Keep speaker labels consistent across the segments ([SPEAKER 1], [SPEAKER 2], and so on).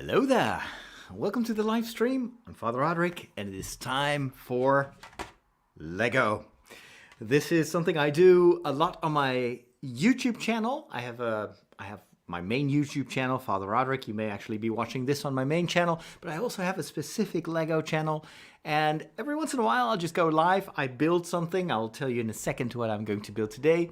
[SPEAKER 1] Hello there. Welcome to the live stream. I'm Father Roderick, and it is time for Lego. This is something I do a lot on my YouTube channel. I have my main YouTube channel, Father Roderick. You may actually be watching this on my main channel, but I also have a specific Lego channel. And every once in a while, I'll just go live. I build something. I'll tell you in a second what I'm going to build today.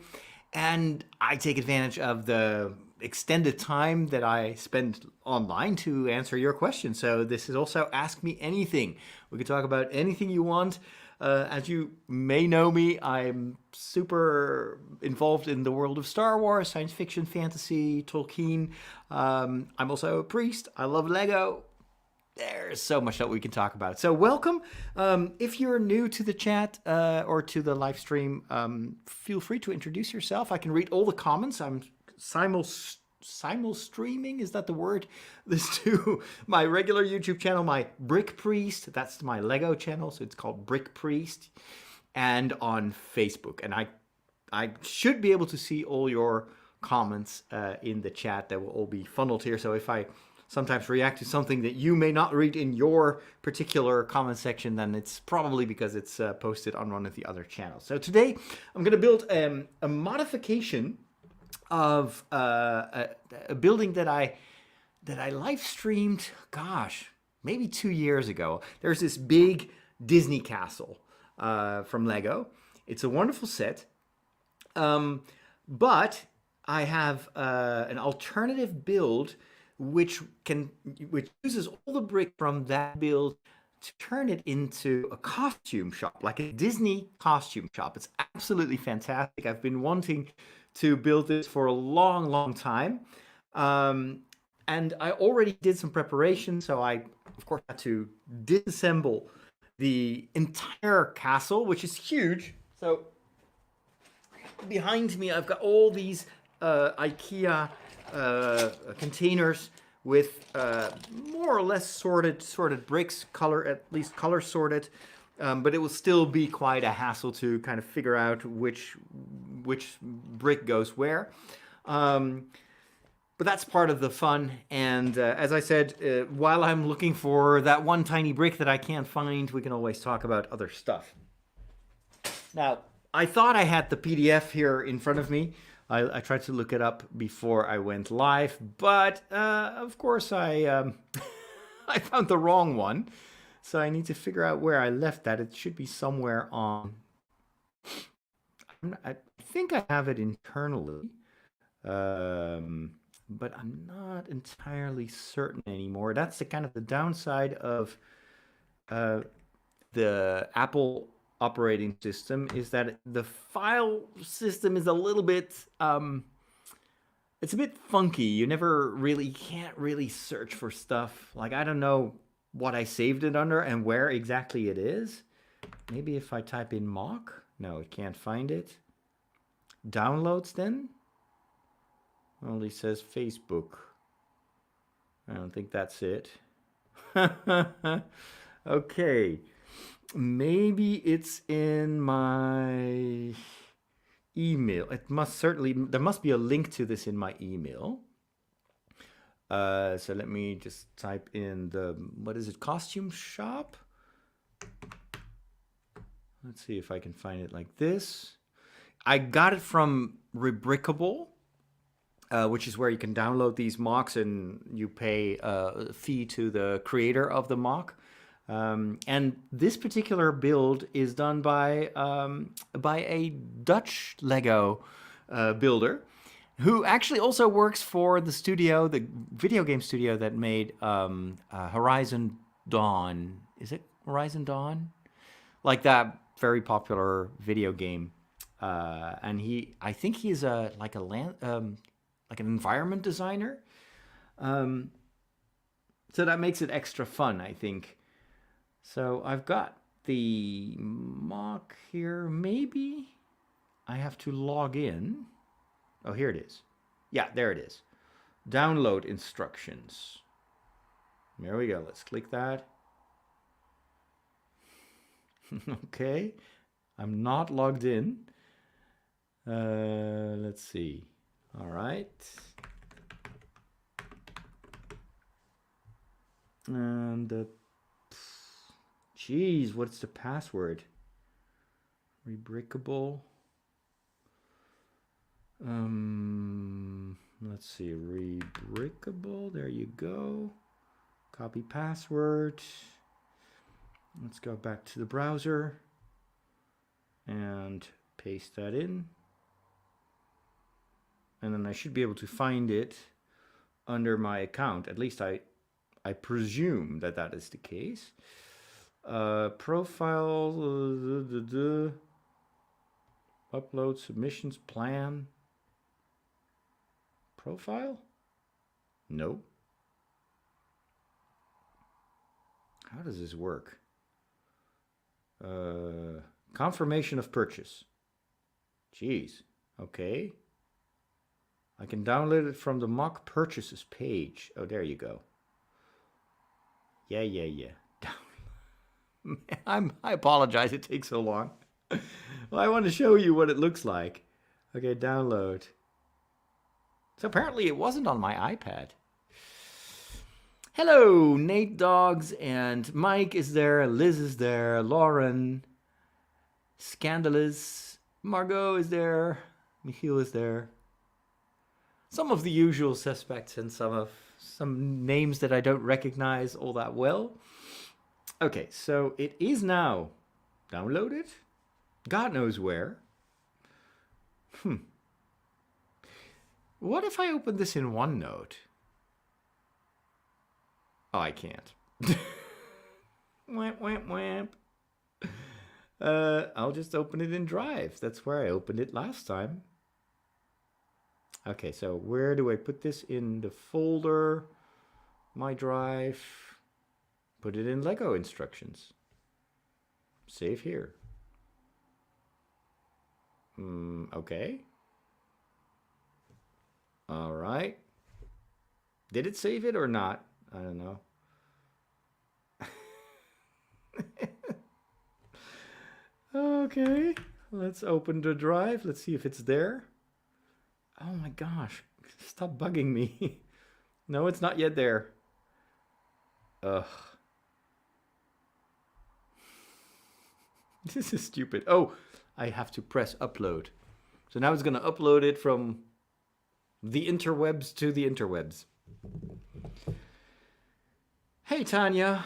[SPEAKER 1] And I take advantage of the extended time that I spend online to answer your questions. So this is also Ask Me Anything. We can talk about anything you want. As you may know me, I'm super involved in the world of Star Wars, science fiction, fantasy, Tolkien. I'm also a priest. I love Lego. There's so much that we can talk about. So welcome. If you're new to the chat or to the live stream, feel free to introduce yourself. I can read all the comments. I'm simul streaming, is that the word? This to my regular YouTube channel, my Brick Priest. That's my Lego channel, so it's called Brick Priest. And on Facebook. And I should be able to see all your comments in the chat. That will all be funneled here. So if I sometimes react to something that you may not read in your particular comment section, then it's probably because it's posted on one of the other channels. So today I'm going to build a modification of a building that I live streamed, gosh, maybe 2 years ago. There's this big Disney castle from Lego. It's a wonderful set, but I have an alternative build which uses all the brick from that build to turn it into a costume shop, like a Disney costume shop. It's absolutely fantastic. I've been wanting to build this for a long time. And I already did some preparation, so I, of course, had to disassemble the entire castle, which is huge. So behind me, I've got all these IKEA containers with more or less sorted bricks, at least color sorted, but it will still be quite a hassle to kind of figure out which brick goes where. But that's part of the fun. And as I said, while I'm looking for that one tiny brick that I can't find, we can always talk about other stuff. Now, I thought I had the PDF here in front of me. I tried to look it up before I went live, but of course I found the wrong one. So I need to figure out where I left that. It should be somewhere on... I think I have it internally, but I'm not entirely certain anymore. That's the kind of the downside of the Apple operating system, is that the file system is a little bit it's a bit funky. You can't really search for stuff. Like, I don't know what I saved it under and where exactly it is. Maybe if I type in mock. No, it can't find it. Downloads then only says Facebook. I don't think that's it. Okay. Maybe it's in my email. There must be a link to this in my email. So let me just type in what is it, costume shop? Let's see if I can find it like this. I got it from Rebrickable, which is where you can download these mocks and you pay a fee to the creator of the mock. And this particular build is done by a Dutch Lego builder who actually also works for the studio, the video game studio that made Horizon Dawn. Is it Horizon Dawn? Like that very popular video game. And I think he's like an environment designer. So that makes it extra fun, I think. So I've got the mock here. Maybe I have to log in. Oh, here it is. Yeah, there it is. Download instructions. There we go. Let's click that. Okay. I'm not logged in. Let's see. All right. And the... Jeez, what's the password? Rebrickable. Let's see, rebrickable. There you go. Copy password. Let's go back to the browser and paste that in. And then I should be able to find it under my account. At least I presume that that is the case. Profile, upload, submissions, plan. Profile? No. How does this work? Confirmation of purchase. Jeez. Okay. I can download it from the mock purchases page. Oh, there you go. Yeah. I apologize it takes so long. Well, I want to show you what it looks like. Okay, download. So apparently it wasn't on my iPad. Hello, Nate Dogs and Mike is there, Liz is there, Lauren, Scandalous, Margot is there, Michiel is there. Some of the usual suspects and some names that I don't recognize all that well. Okay, so it is now downloaded. God knows where. What if I open this in OneNote? Oh, I can't. Wamp. I'll just open it in Drive. That's where I opened it last time. Okay, so where do I put this? In the folder, my Drive. Put it in Lego instructions. Save here. Okay. All right. Did it save it or not? I don't know. Okay. Let's open the Drive. Let's see if it's there. Oh my gosh. Stop bugging me. No, it's not yet there. Ugh. This is stupid. Oh, I have to press upload. So now it's going to upload it from the interwebs to the interwebs. Hey, Tanya.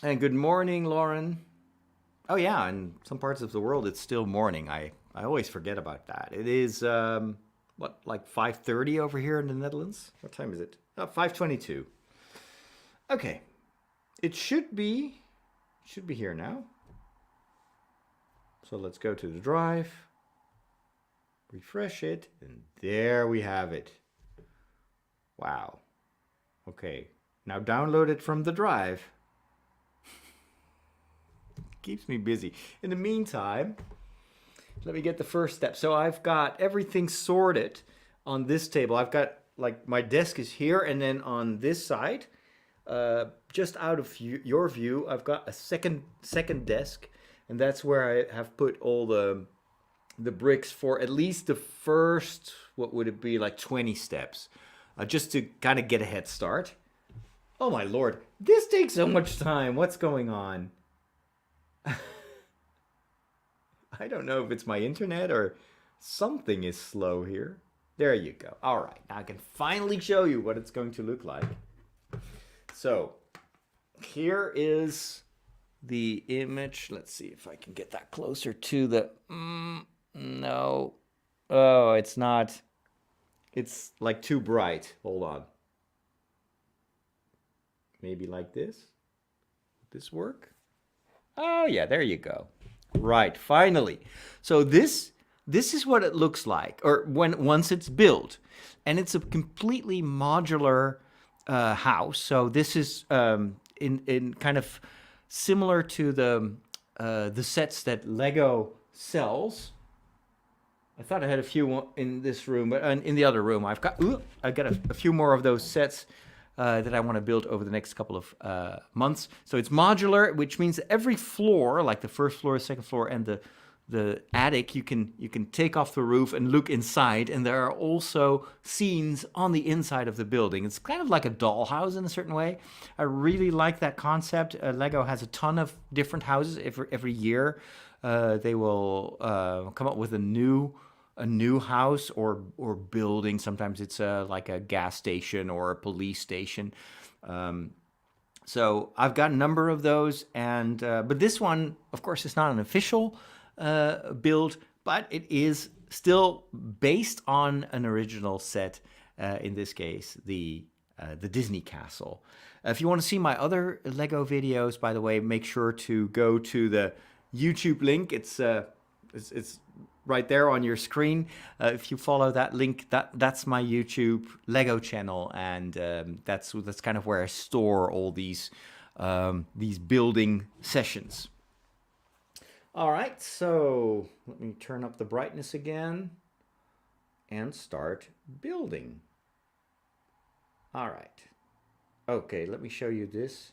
[SPEAKER 1] And good morning, Lauren. Oh, yeah, in some parts of the world, it's still morning. I always forget about that. It is, like 5:30 over here in the Netherlands? What time is it? 5:22. Okay. It should be here now. So let's go to the Drive. Refresh it, and there we have it. Wow. Okay, now download it from the Drive. Keeps me busy. In the meantime, let me get the first step. So I've got everything sorted on this table. I've got, like, my desk is here, and then on this side, just out of your view, I've got a second desk, and that's where I have put all the bricks for at least the first, what would it be, like 20 steps, just to kind of get a head start. Oh my lord, this takes so much time. What's going on? I don't know if it's my internet or something is slow here. There you go. All right, now I can finally show you what it's going to look like. So here is the image. Let's see if I can get that closer to the... no. Oh, it's not. It's like too bright. Hold on. Maybe like this? Would this work? Oh, yeah, there you go. Right, finally. So this is what it looks like, or once it's built. And it's a completely modular house. So this is in kind of similar to the sets that Lego sells. I thought I had a few in this room, but in the other room, I've got a few more of those sets that I want to build over the next couple of months. So it's modular, which means every floor, like the first floor, second floor, and the attic, you can take off the roof and look inside, and there are also scenes on the inside of the building. It's kind of like a dollhouse in a certain way. I really like that concept. Lego has a ton of different houses every year. They will come up with a new house or building. Sometimes it's like a gas station or a police station. So I've got a number of those, and but this one, of course, is not an official build, but it is still based on an original set. In this case, the Disney Castle. If you want to see my other Lego videos, by the way, make sure to go to the YouTube link. It's right there on your screen. If you follow that link, that's my YouTube Lego channel, and that's kind of where I store all these building sessions. All right, so let me turn up the brightness again and start building. All right. Okay, let me show you this.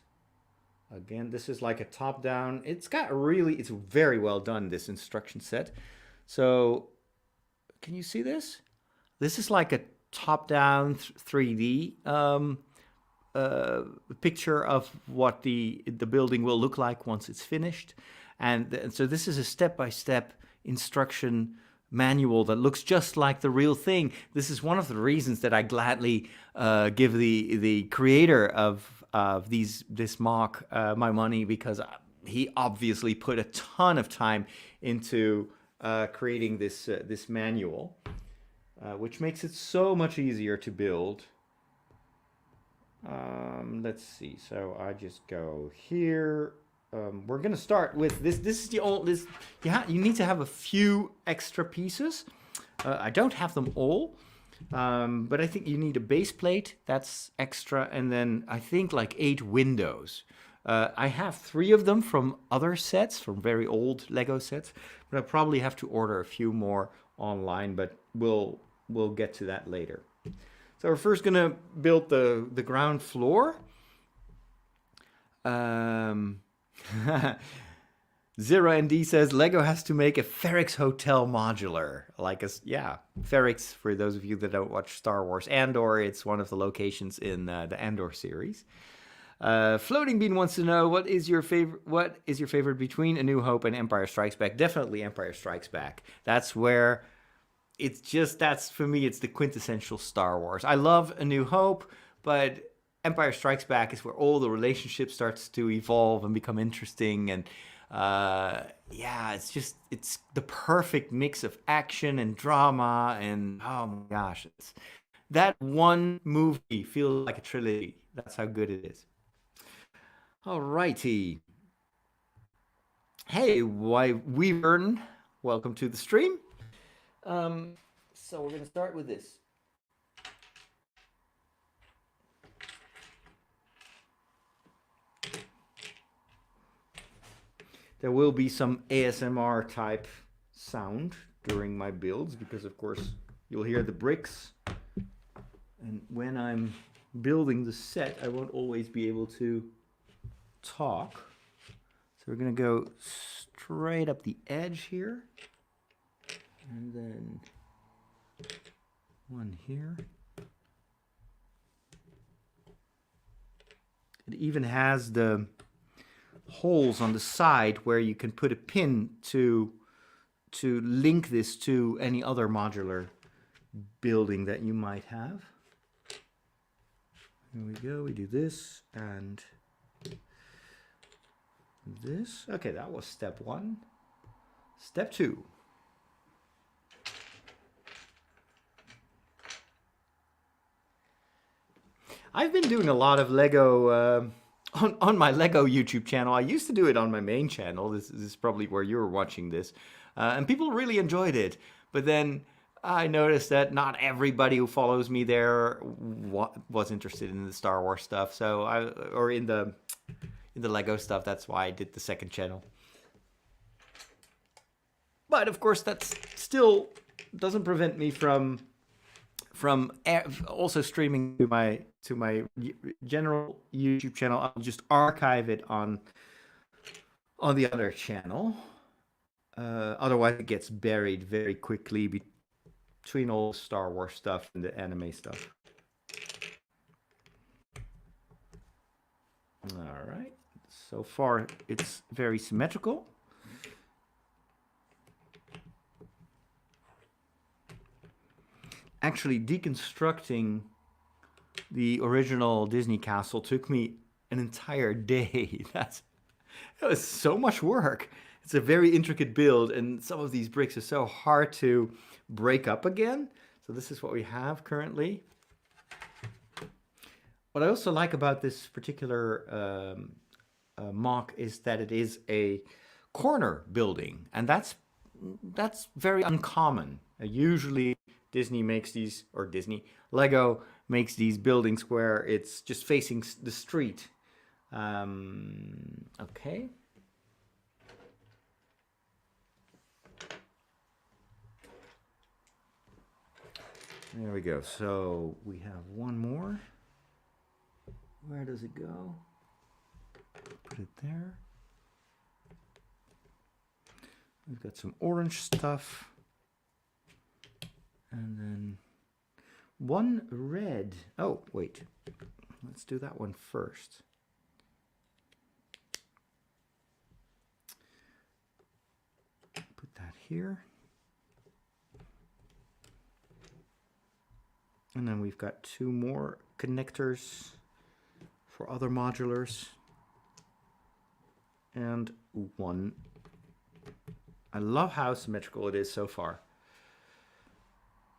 [SPEAKER 1] Again, this is like a top-down. It's very well done, this instruction set. So, can you see this? This is like a top-down 3D picture of what the building will look like once it's finished. And so this is a step-by-step instruction manual that looks just like the real thing. This is one of the reasons that I gladly give the creator of this mock my money, because he obviously put a ton of time into creating this manual, which makes it so much easier to build. Let's see. So I just go here. We're gonna start with this. This is the old. You need to have a few extra pieces. I don't have them all, but I think you need a base plate. That's extra, and then I think like 8 windows. I have 3 of them from other sets, from very old Lego sets, but I probably have to order a few more online. But we'll get to that later. So we're first gonna build the ground floor. Zero ND says Lego has to make a Ferrix Hotel modular. Ferrix, for those of you that don't watch Star Wars Andor, it's one of the locations in the Andor series. Floating Bean wants to know what is your favorite between A New Hope and Empire Strikes Back? Definitely Empire Strikes Back. That's where that's for me, it's the quintessential Star Wars. I love A New Hope, but Empire Strikes Back is where all the relationship starts to evolve and become interesting, and it's the perfect mix of action and drama, and oh my gosh, that one movie feels like a trilogy. That's how good it is. All righty. Hey, Weavern, welcome to the stream. So we're gonna start with this. There will be some ASMR type sound during my builds, because of course you'll hear the bricks, and when I'm building the set I won't always be able to talk. So we're gonna go straight up the edge here, and then one here. It even has the holes on the side where you can put a pin to link this to any other modular building that you might have. Here we go. We do this and this. Okay, that was step 1. Step 2. I've been doing a lot of Lego on my Lego YouTube channel. I used to do it on my main channel. This is probably where you were watching this. And people really enjoyed it. But then I noticed that not everybody who follows me there was interested in the Star Wars stuff. Or in the Lego stuff. That's why I did the second channel. But of course, that still doesn't prevent me from also streaming to my general YouTube channel. I'll just archive it on the other channel. Otherwise, it gets buried very quickly between all the Star Wars stuff and the anime stuff. All right. So far, it's very symmetrical. Actually, deconstructing the original Disney castle took me an entire day. That was so much work. It's a very intricate build, and some of these bricks are so hard to break up again. So this is what we have currently. What I also like about this particular mock is that it is a corner building, and that's very uncommon. Usually Disney makes these, or Lego makes these buildings where it's just facing the street. Okay. There we go. So we have one more. Where does it go? Put it there. We've got some orange stuff. And then one red. Oh, wait. Let's do that one first. Put that here. And then we've got two more connectors for other modulars. And one. I love how symmetrical it is so far.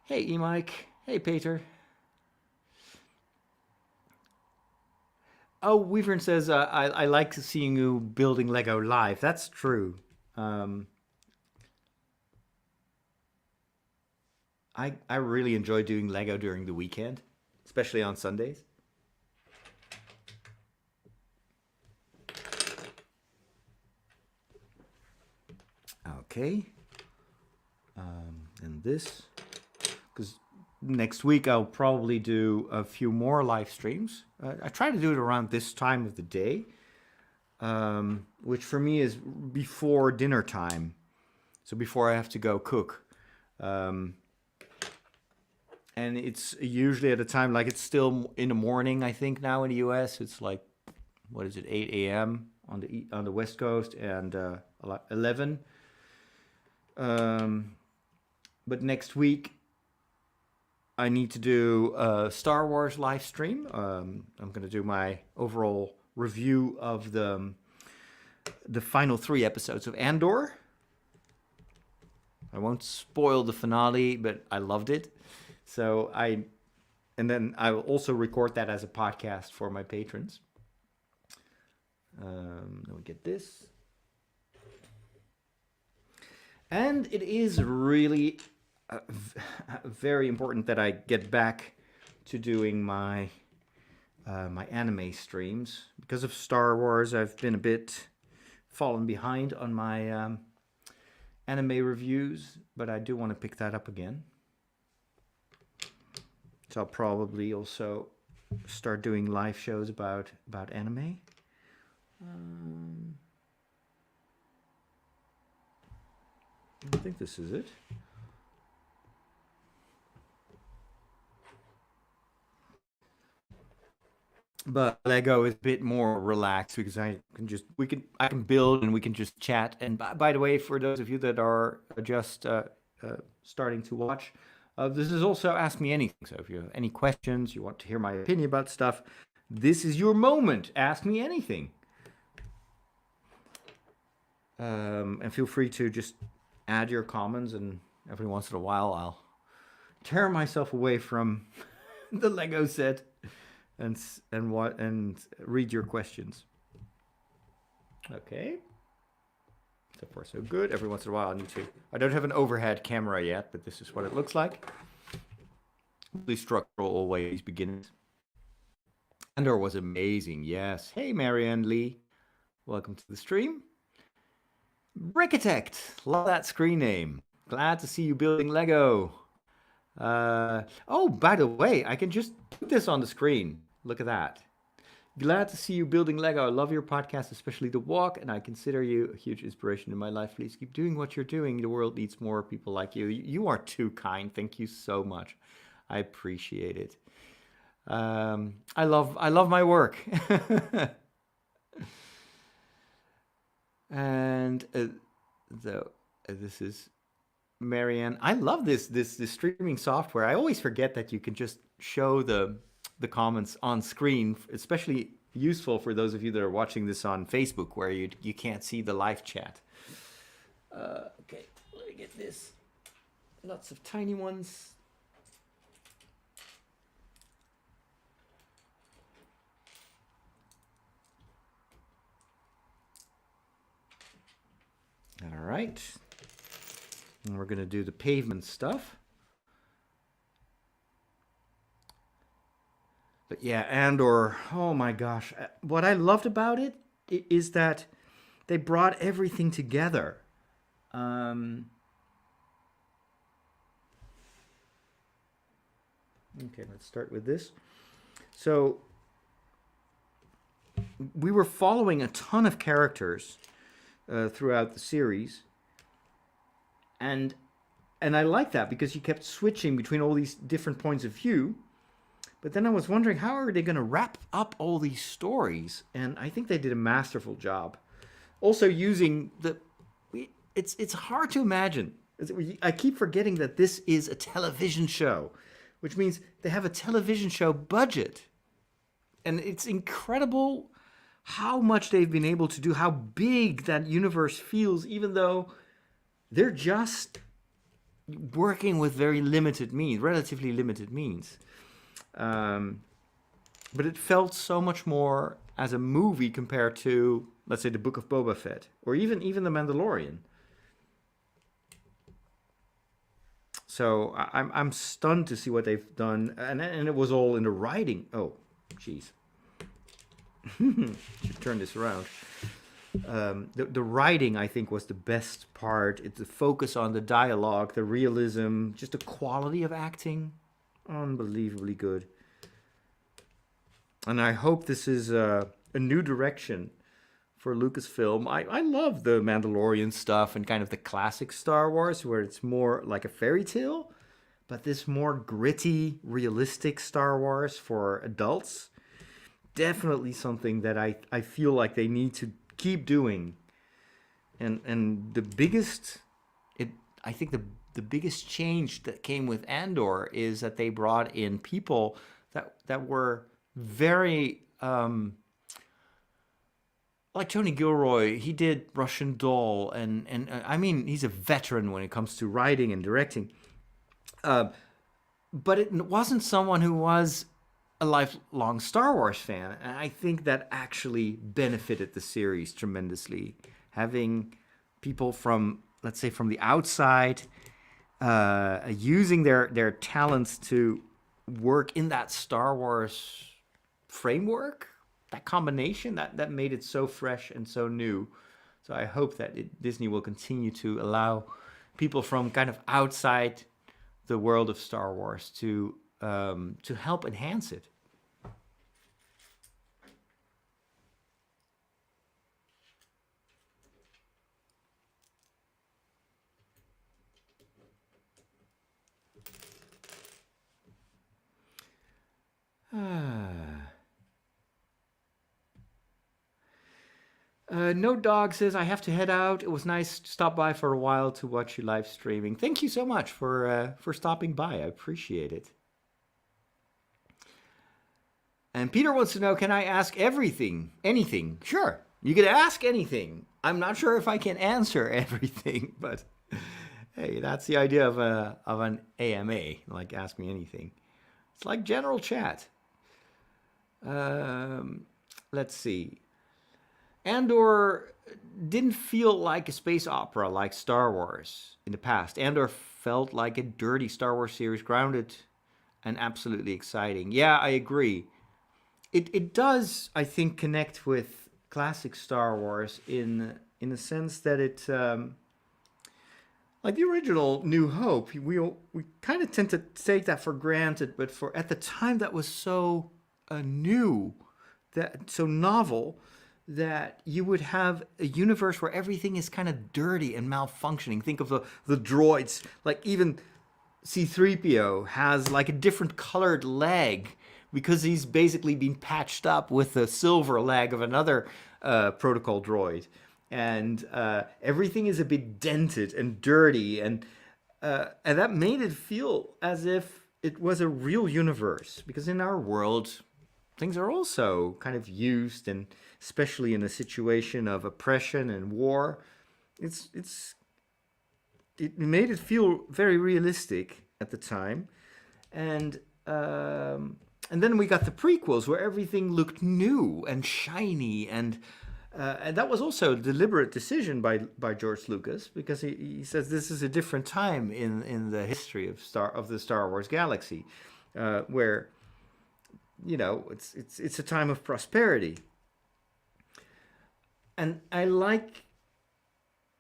[SPEAKER 1] Hey, E-Mike. Hey, Peter. Oh, Weavern says, I like seeing you building Lego live. That's true. I really enjoy doing Lego during the weekend, especially on Sundays. Okay. And this, because next week I'll probably do a few more live streams. I try to do it around this time of the day, which for me is before dinner time. So before I have to go cook. And it's usually at a time, like it's still in the morning, I think now in the US. It's like, what is it, 8 a.m. on the West Coast and 11. But next week, I need to do a Star Wars live stream. I'm going to do my overall review of the final 3 episodes of Andor. I won't spoil the finale, but I loved it. So and then I will also record that as a podcast for my patrons. Then we get this. And it is really very important that I get back to doing my my anime streams. Because of Star Wars, I've been a bit fallen behind on my anime reviews, but I do want to pick that up again. So I'll probably also start doing live shows about anime. I think this is it. But Lego is a bit more relaxed because I can build and we can just chat. And by the way, for those of you that are just starting to watch, this is also Ask Me Anything. So if you have any questions, you want to hear my opinion about stuff, this is your moment. Ask me anything. And feel free to just add your comments, and every once in a while I'll tear myself away from the Lego set and read your questions. Okay. So far so good. Every once in a while I don't have an overhead camera yet, but this is what it looks like. The structural always begins. Andor was amazing, yes. Hey Marianne Lee. Welcome to the stream. Brickitect, love that screen name. Glad to see you building Lego. Oh, by the way, I can just put this on the screen. Look at that. Glad to see you building Lego. I love your podcast, especially the walk, and I consider you a huge inspiration in my life. Please keep doing what you're doing. The world needs more people like you. You are too kind. Thank you so much. I appreciate it. I love my work. And this is Marianne. I love this streaming software. I always forget that you can just show the comments on screen, especially useful for those of you that are watching this on Facebook where you can't see the live chat. Okay, let me get this. Lots of tiny ones. All right. And we're going to do the pavement stuff. But yeah, Andor, oh my gosh. What I loved about it is that they brought everything together. Okay, let's start with this. So we were following a ton of characters throughout the series. And I like that because you kept switching between all these different points of view. But then I was wondering, how are they going to wrap up all these stories? And I think they did a masterful job. Also using it's hard to imagine. I keep forgetting that this is a television show, which means they have a television show budget. And it's incredible how much they've been able to do, how big that universe feels, even though they're just working with very limited means, relatively limited means. But it felt so much more as a movie compared to, let's say, the Book of Boba Fett, or even The Mandalorian. So I'm stunned to see what they've done, and it was all in the writing. Oh, jeez. Should turn this around. The writing, I think, was the best part. It's the focus on the dialogue, the realism, just the quality of acting. Unbelievably good. And I hope this is a new direction for Lucasfilm. I love the Mandalorian stuff and kind of the classic Star Wars, where it's more like a fairy tale, but this more gritty, realistic Star Wars for adults, definitely something that I feel like they need to keep doing. And the biggest, I think the biggest change that came with Andor is that they brought in people that were very like Tony Gilroy. He did Russian Doll, and I mean, he's a veteran when it comes to writing and directing. But it wasn't someone who was a lifelong Star Wars fan, and I think that actually benefited the series tremendously. Having people from, let's say, from the outside, using their talents to work in that Star Wars framework, that combination, that made it so fresh and so new. So I hope that Disney will continue to allow people from kind of outside the world of Star Wars to help enhance it. No Dog says, I have to head out. It was nice to stop by for a while to watch you live streaming. Thank you so much for stopping by. I appreciate it. And Peter wants to know, can I ask everything? Anything? Sure, you can ask anything. I'm not sure if I can answer everything, but hey, that's the idea of an AMA, like Ask Me Anything. It's like general chat. Let's see. Andor didn't feel like a space opera like Star Wars in the past. Andor felt like a dirty Star Wars series, grounded and absolutely exciting. Yeah, I agree. It does, I think, connect with classic Star Wars in the sense that it, like the original New Hope, we kind of tend to take that for granted, but at the time that was so new. that so novel that you would have a universe where everything is kind of dirty and malfunctioning. Think of the droids, like even C-3PO has like a different colored leg because he's basically been patched up with the silver leg of another protocol droid. And everything is a bit dented and dirty, and that made it feel as if it was a real universe. Because in our world, things are also kind of used, and especially in a situation of oppression and war, it made it feel very realistic at the time. And and then we got the prequels where everything looked new and shiny, and that was also a deliberate decision by George Lucas, because he says this is a different time in the history of the Star Wars galaxy, where it's a time of prosperity, and I like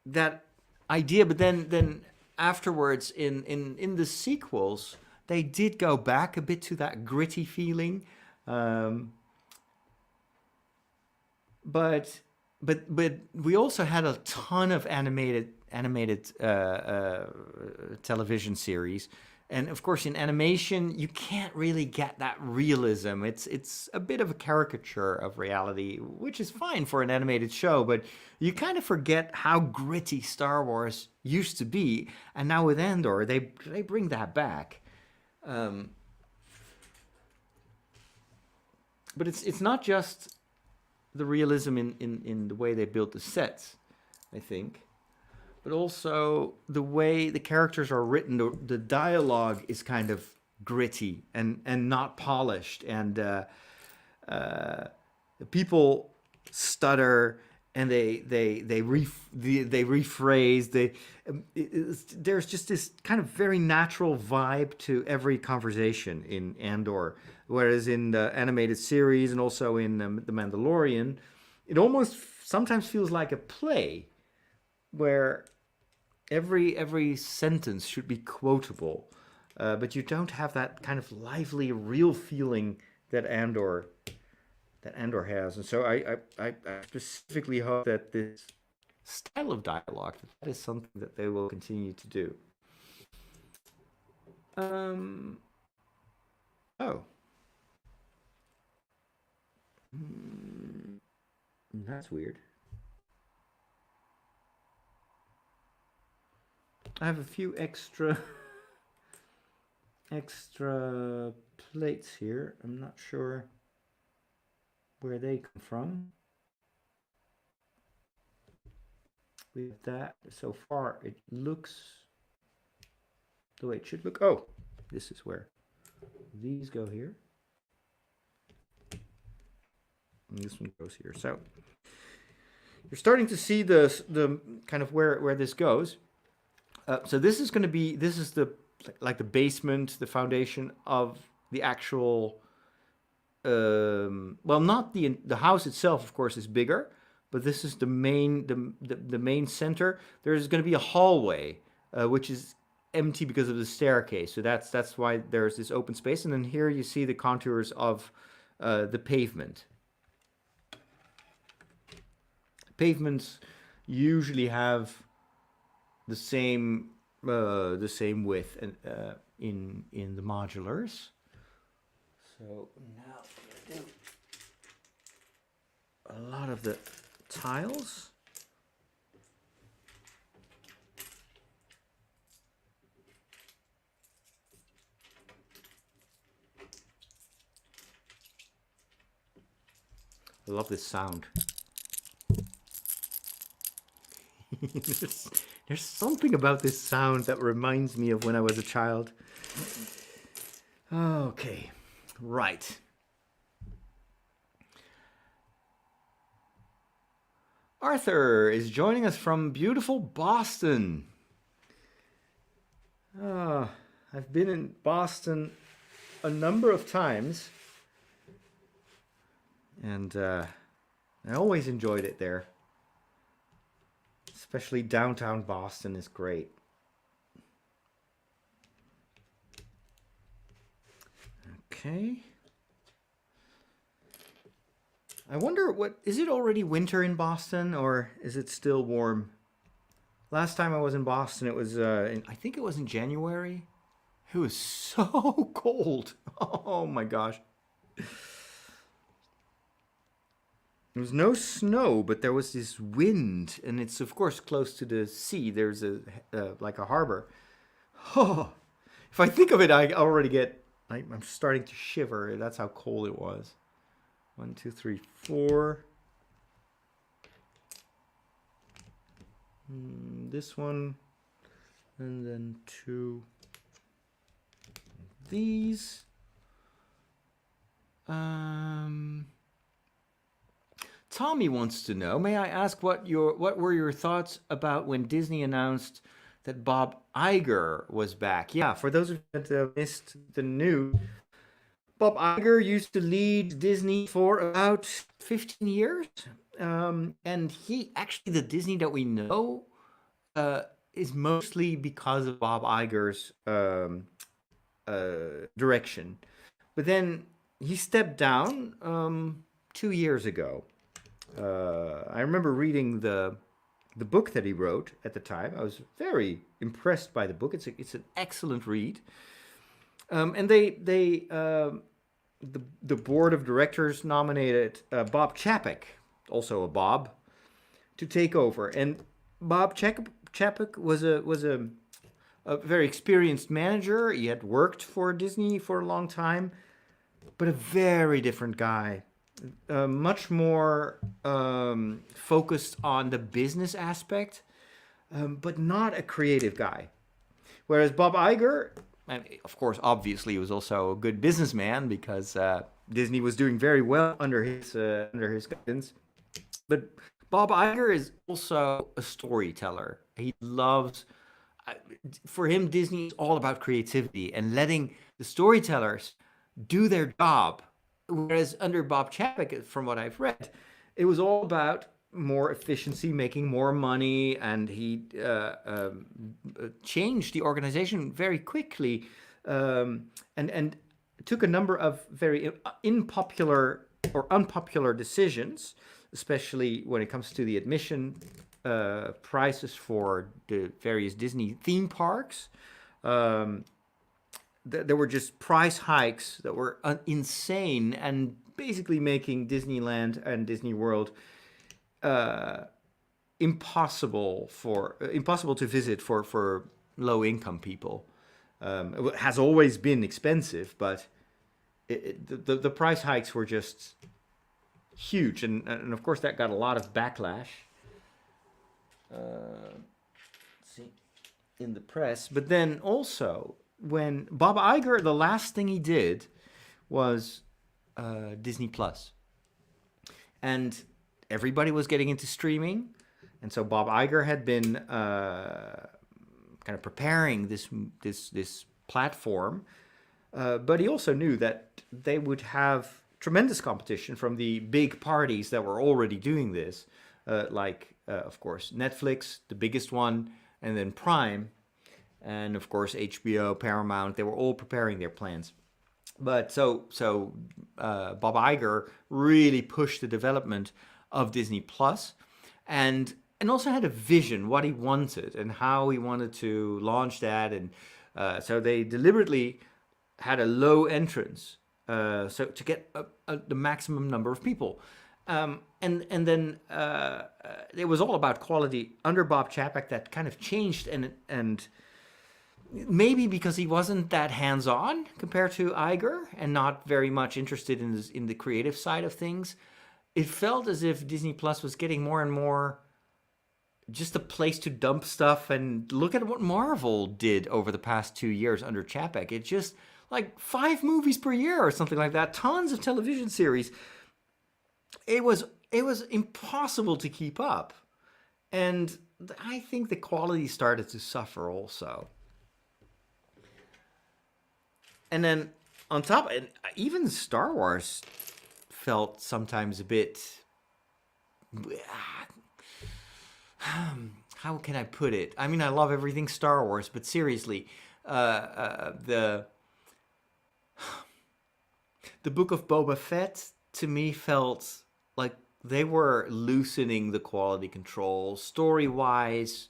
[SPEAKER 1] that idea. But then afterwards in the sequels, they did go back a bit to that gritty feeling. But we also had a ton of animated television series, and of course in animation you can't really get that realism. It's a bit of a caricature of reality, which is fine for an animated show, but you kind of forget how gritty Star Wars used to be. And now with Andor, they bring that back. But it's not just the realism in the way they built the sets, I think, but also the way the characters are written. The dialogue is kind of gritty and not polished, and people stutter and they rephrase. There's just this kind of very natural vibe to every conversation in Andor. Whereas in the animated series and also in The Mandalorian, it almost sometimes feels like a play where every sentence should be quotable, but you don't have that kind of lively, real feeling that Andor has. And so I specifically hope that this style of dialogue, that is something that they will continue to do. Oh. That's weird. I have a few extra plates here. I'm not sure where they come from. With that, so far it looks the way it should look. Oh, this is where these go here. And this one goes here. So you're starting to see the kind of where this goes. So this is going to be, this is the like the basement, the foundation of the actual. Well, not the house itself, of course, is bigger, but this is the main center. There's going to be a hallway, which is empty because of the staircase. So that's why there's this open space, and then here you see the contours of the pavement. Pavements usually have the same width in the modulars. So now we're gonna do a lot of the tiles. I love this sound. There's something about this sound that reminds me of when I was a child. Okay, right. Arthur is joining us from beautiful Boston. I've been in Boston a number of times, and I always enjoyed it there. Especially downtown Boston is great. Okay. I wonder is it already winter in Boston or is it still warm? Last time I was in Boston, it was, I think it was in January. It was so cold. Oh my gosh. There was no snow, but there was this wind, and it's of course close to the sea. There's like a harbor. Oh, if I think of it, I already get. I'm starting to shiver. That's how cold it was. 1, 2, 3, 4. This one, and then 2. These. Tommy wants to know, may I ask what were your thoughts about when Disney announced that Bob Iger was back? Yeah, for those of you that missed the news, Bob Iger used to lead Disney for about 15 years. And the Disney that we know is mostly because of Bob Iger's direction. But then he stepped down 2 years ago. I remember reading the book that he wrote at the time. I was very impressed by the book. It's an excellent read. And the board of directors nominated Bob Chapek, also a Bob, to take over. And Bob Chapek was a very experienced manager. He had worked for Disney for a long time, but a very different guy. Much more focused on the business aspect, but not a creative guy. Whereas Bob Iger, and of course, obviously, he was also a good businessman because Disney was doing very well under his guidance. But Bob Iger is also a storyteller. He loves. For him, Disney is all about creativity and letting the storytellers do their job. Whereas under Bob Chapek, from what I've read, it was all about more efficiency, making more money, and he changed the organization very quickly, and took a number of very unpopular decisions, especially when it comes to the admission prices for the various Disney theme parks. There were just price hikes that were insane and basically making Disneyland and Disney World impossible to visit for low income people. It has always been expensive, but the price hikes were just huge, and of course that got a lot of backlash. See, in the press, but then also when Bob Iger, the last thing he did was Disney Plus, and everybody was getting into streaming, and so Bob Iger had been kind of preparing this platform, but he also knew that they would have tremendous competition from the big parties that were already doing this, like of course Netflix, the biggest one, and then Prime. And of course, HBO, Paramount, they were all preparing their plans. But so Bob Iger really pushed the development of Disney Plus, and also had a vision, what he wanted and how he wanted to launch that. And so they deliberately had a low entrance, so to get the maximum number of people. And then it was all about quality under Bob Chapek. That kind of changed, and maybe because he wasn't that hands-on compared to Iger and not very much interested in the creative side of things, it felt as if Disney Plus was getting more and more just a place to dump stuff. And look at what Marvel did over the past 2 years under Chapek. It's just like 5 movies per year or something like that. Tons of television series. It was impossible to keep up. And I think the quality started to suffer also. And then on top, and even Star Wars felt sometimes a bit. How can I put it? I mean, I love everything Star Wars, but seriously, the Book of Boba Fett to me felt like they were loosening the quality control story wise.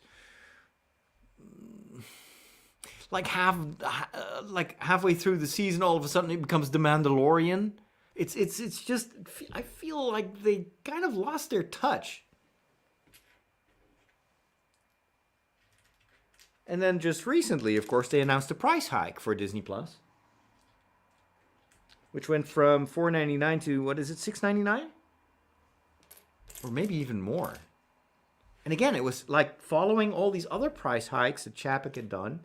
[SPEAKER 1] Like halfway through the season, all of a sudden it becomes The Mandalorian. It's just, I feel like they kind of lost their touch. And then just recently, of course, they announced a price hike for Disney Plus, which went from $4.99 to, what is it, $6.99? Or maybe even more. And again, it was like following all these other price hikes that Chapek had done.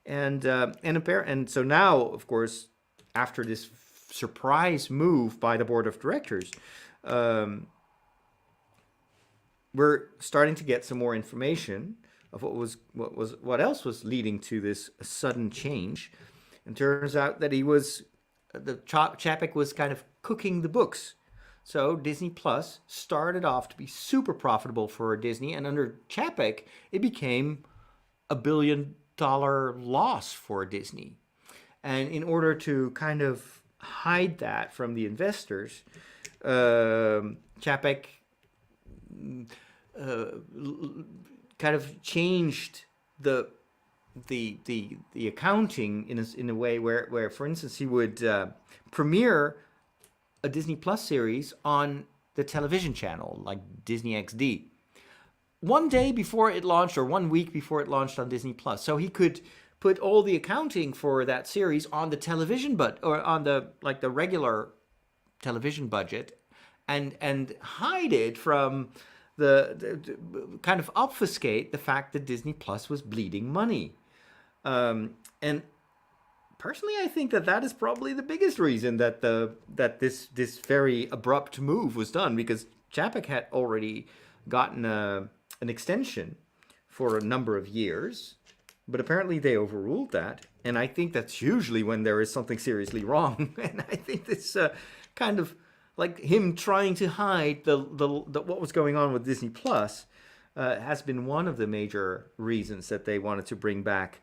[SPEAKER 1] And so now, of course, after this surprise move by the board of directors, we're starting to get some more information of what else was leading to this sudden change. And turns out that Chapek was kind of cooking the books. So Disney Plus started off to be super profitable for Disney, and under Chapek, it became $1 billion loss for Disney. And in order to kind of hide that from the investors, Chapek kind of changed the accounting in a way where for instance he would premiere a Disney Plus series on the television channel like Disney XD one day before it launched or 1 week before it launched on Disney Plus, so he could put all the accounting for that series on the television or on the regular television budget, and hide it from the kind of obfuscate the fact that Disney Plus was bleeding money. And personally, I think that is probably the biggest reason that this very abrupt move was done, because Chapek had already gotten an extension for a number of years, but apparently they overruled that. And I think that's usually when there is something seriously wrong. And I think this kind of like him trying to hide the what was going on with Disney Plus has been one of the major reasons that they wanted to bring back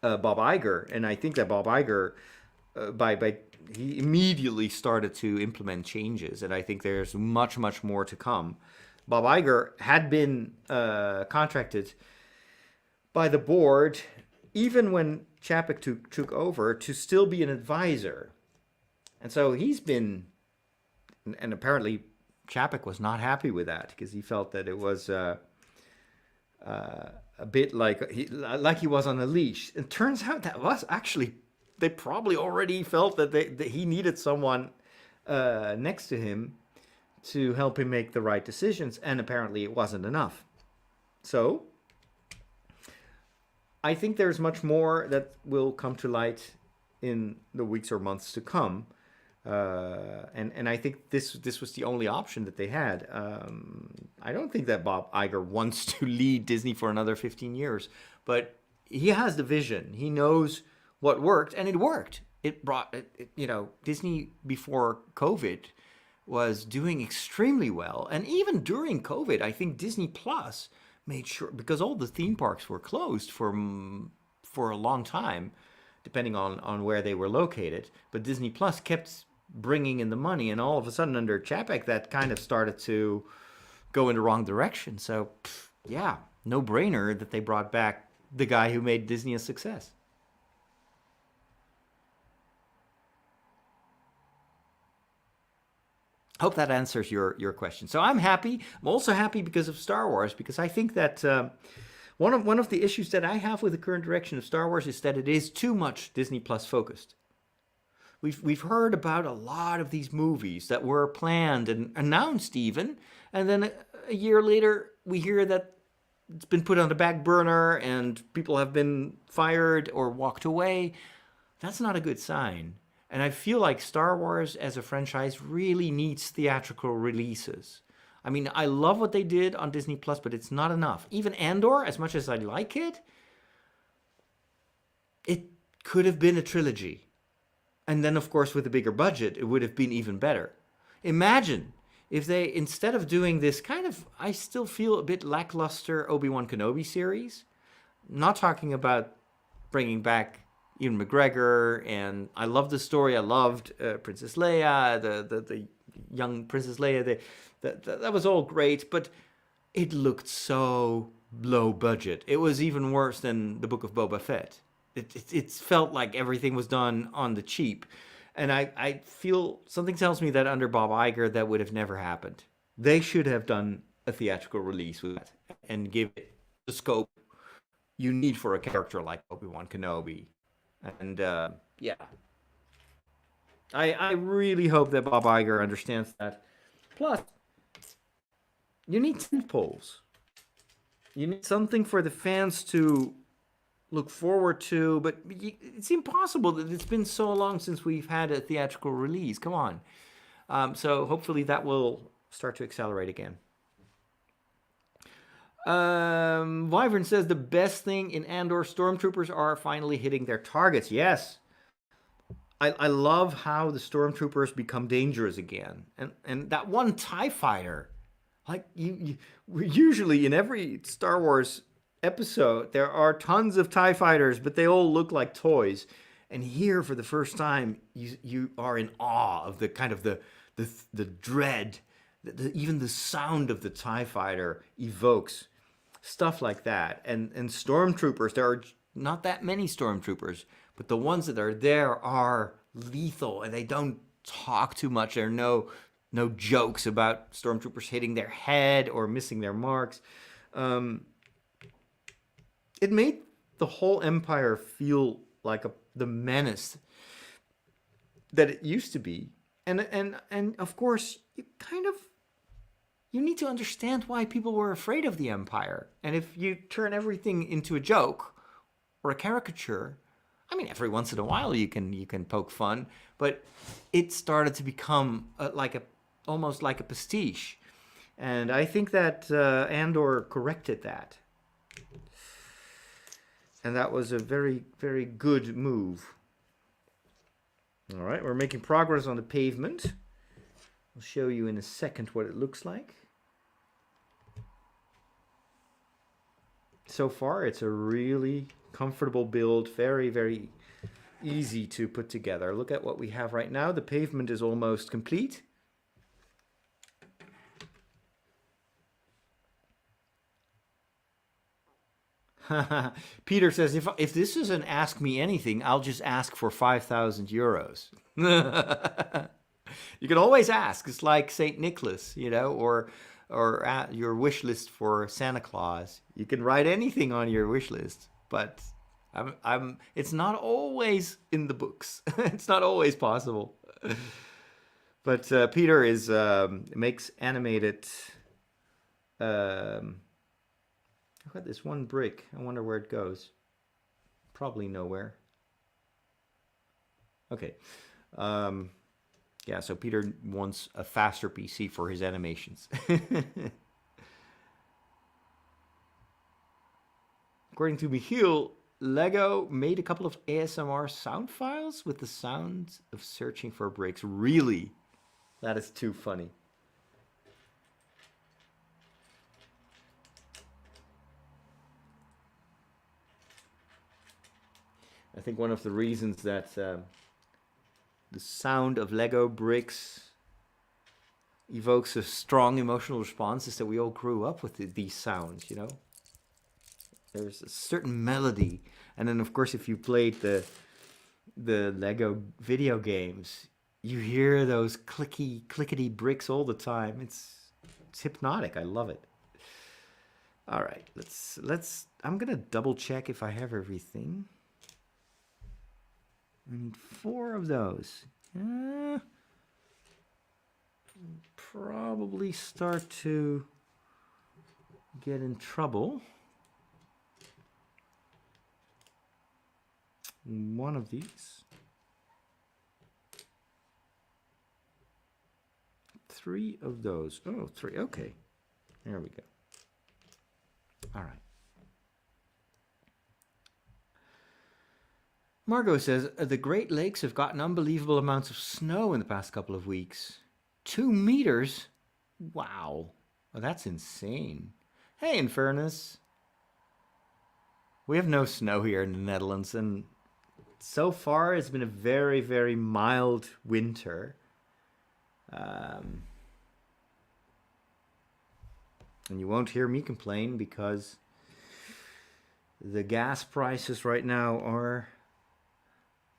[SPEAKER 1] Bob Iger. And I think that Bob Iger, he immediately started to implement changes, and I think there's much more to come. Bob Iger had been contracted by the board, even when Chapek took over, to still be an advisor. And so he's been, and apparently Chapek was not happy with that, because he felt that it was a bit like he was on a leash. It turns out that was actually, they probably already felt that he needed someone next to him to help him make the right decisions, and apparently it wasn't enough. So I think there's much more that will come to light in the weeks or months to come. And I think this was the only option that they had. I don't think that Bob Iger wants to lead Disney for another 15 years, but he has the vision. He knows what worked, and it worked. It brought, Disney before COVID was doing extremely well. And even during COVID, I think Disney Plus made sure, because all the theme parks were closed for a long time, depending on where they were located, but Disney Plus kept bringing in the money, and all of a sudden under Chapek that kind of started to go in the wrong direction. So yeah, no brainer that they brought back the guy who made Disney a success. Hope that answers your question. So I'm happy. I'm also happy because of Star Wars, because I think that one of the issues that I have with the current direction of Star Wars is that it is too much Disney Plus focused. We've heard about a lot of these movies that were planned and announced even, and then a year later we hear that it's been put on the back burner and people have been fired or walked away. That's not a good sign. And I feel like Star Wars as a franchise really needs theatrical releases. I mean, I love what they did on Disney Plus, but it's not enough. Even Andor, as much as I like it, it could have been a trilogy. And then, of course, with a bigger budget, it would have been even better. Imagine if they, instead of doing this kind of, I still feel a bit lackluster Obi-Wan Kenobi series, not talking about bringing back Ewan McGregor, and I love the story. I loved Princess Leia, young Princess Leia, that was all great, but it looked so low budget. It was even worse than the Book of Boba Fett. It felt like everything was done on the cheap. And I feel something tells me that under Bob Iger, that would have never happened. They should have done a theatrical release with that and give it the scope you need for a character like Obi-Wan Kenobi. And yeah, I really hope that Bob Iger understands that. Plus, you need tent poles. You need something for the fans to look forward to, but it's impossible that it's been so long since we've had a theatrical release. Come on. So hopefully that will start to accelerate again. Wyvern says the best thing in Andor, stormtroopers are finally hitting their targets. Yes. I love how the stormtroopers become dangerous again. And that one TIE fighter, like usually in every Star Wars episode, there are tons of TIE fighters, but they all look like toys. And here, for the first time, you are in awe of the kind of the dread, even the sound of the TIE fighter evokes stuff like that. And stormtroopers, there are not that many stormtroopers, but the ones that are there are lethal, and they don't talk too much. There are no jokes about stormtroopers hitting their head or missing their marks. It made the whole Empire feel like the menace that it used to be. And of course, you need to understand why people were afraid of the Empire. And if you turn everything into a joke or a caricature, I mean, every once in a while you can poke fun, but it started to become almost like a pastiche. And I think that Andor corrected that. And that was a very, very good move. All right, we're making progress on the pavement. I'll show you in a second what it looks like. So far, it's a really comfortable build, very, very easy to put together. Look at what we have right now. The pavement is almost complete. Peter says, if this is an Ask Me Anything, I'll just ask for 5,000 euros. You can always ask. It's like St. Nicholas, or your wish list for Santa Claus. You can write anything on your wish list, but it's not always in the books. It's not always possible. But Peter makes animated. I've got this one brick. I wonder where it goes. Probably nowhere. Okay. Yeah, so Peter wants a faster PC for his animations. According to Michiel, Lego made a couple of ASMR sound files with the sounds of searching for bricks. Really? That is too funny. I think one of the reasons that the sound of Lego bricks evokes a strong emotional response is that we all grew up with these sounds, There's a certain melody. And then, of course, if you played the Lego video games, you hear those clickety bricks all the time. It's hypnotic. I love it. All right, I'm going to double check if I have everything. I need 4 of those. Probably start to get in trouble. One of these. 3 of those. Oh, 3. Okay. There we go. All right. Margot says, the Great Lakes have gotten unbelievable amounts of snow in the past couple of weeks. 2 meters? Wow. Well, that's insane. Hey, in fairness, we have no snow here in the Netherlands, and so far it's been a very, very mild winter. Um, and you won't hear me complain because the gas prices right now are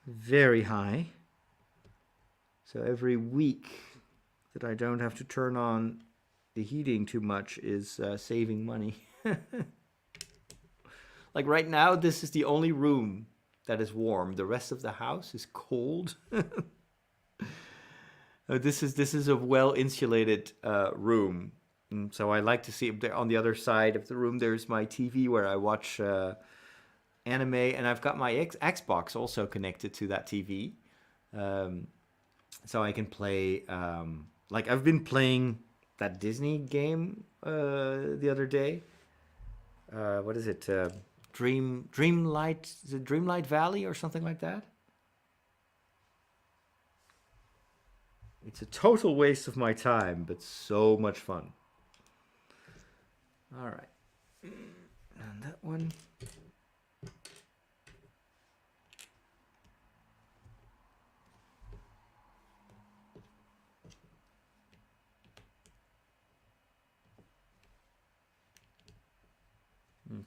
[SPEAKER 1] very high. So every week that I don't have to turn on the heating too much is saving money. Like right now, this is the only room that is warm. The rest of the house is cold. This is a well insulated room. So I like to see on the other side of the room. There's my TV where I watch anime, and I've got my Xbox also connected to that TV, so I can play. Like I've been playing that Disney game the other day. What is it? Dreamlight? Is it Dreamlight Valley or something like that? It's a total waste of my time, but so much fun. All right, and that one.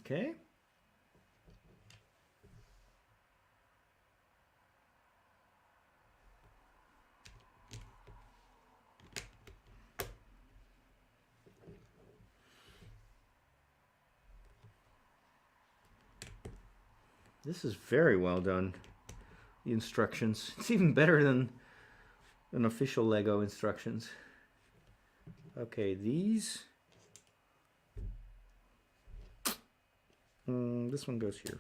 [SPEAKER 1] Okay. This is very well done. The instructions. It's even better than official Lego instructions. Okay, these. This one goes here.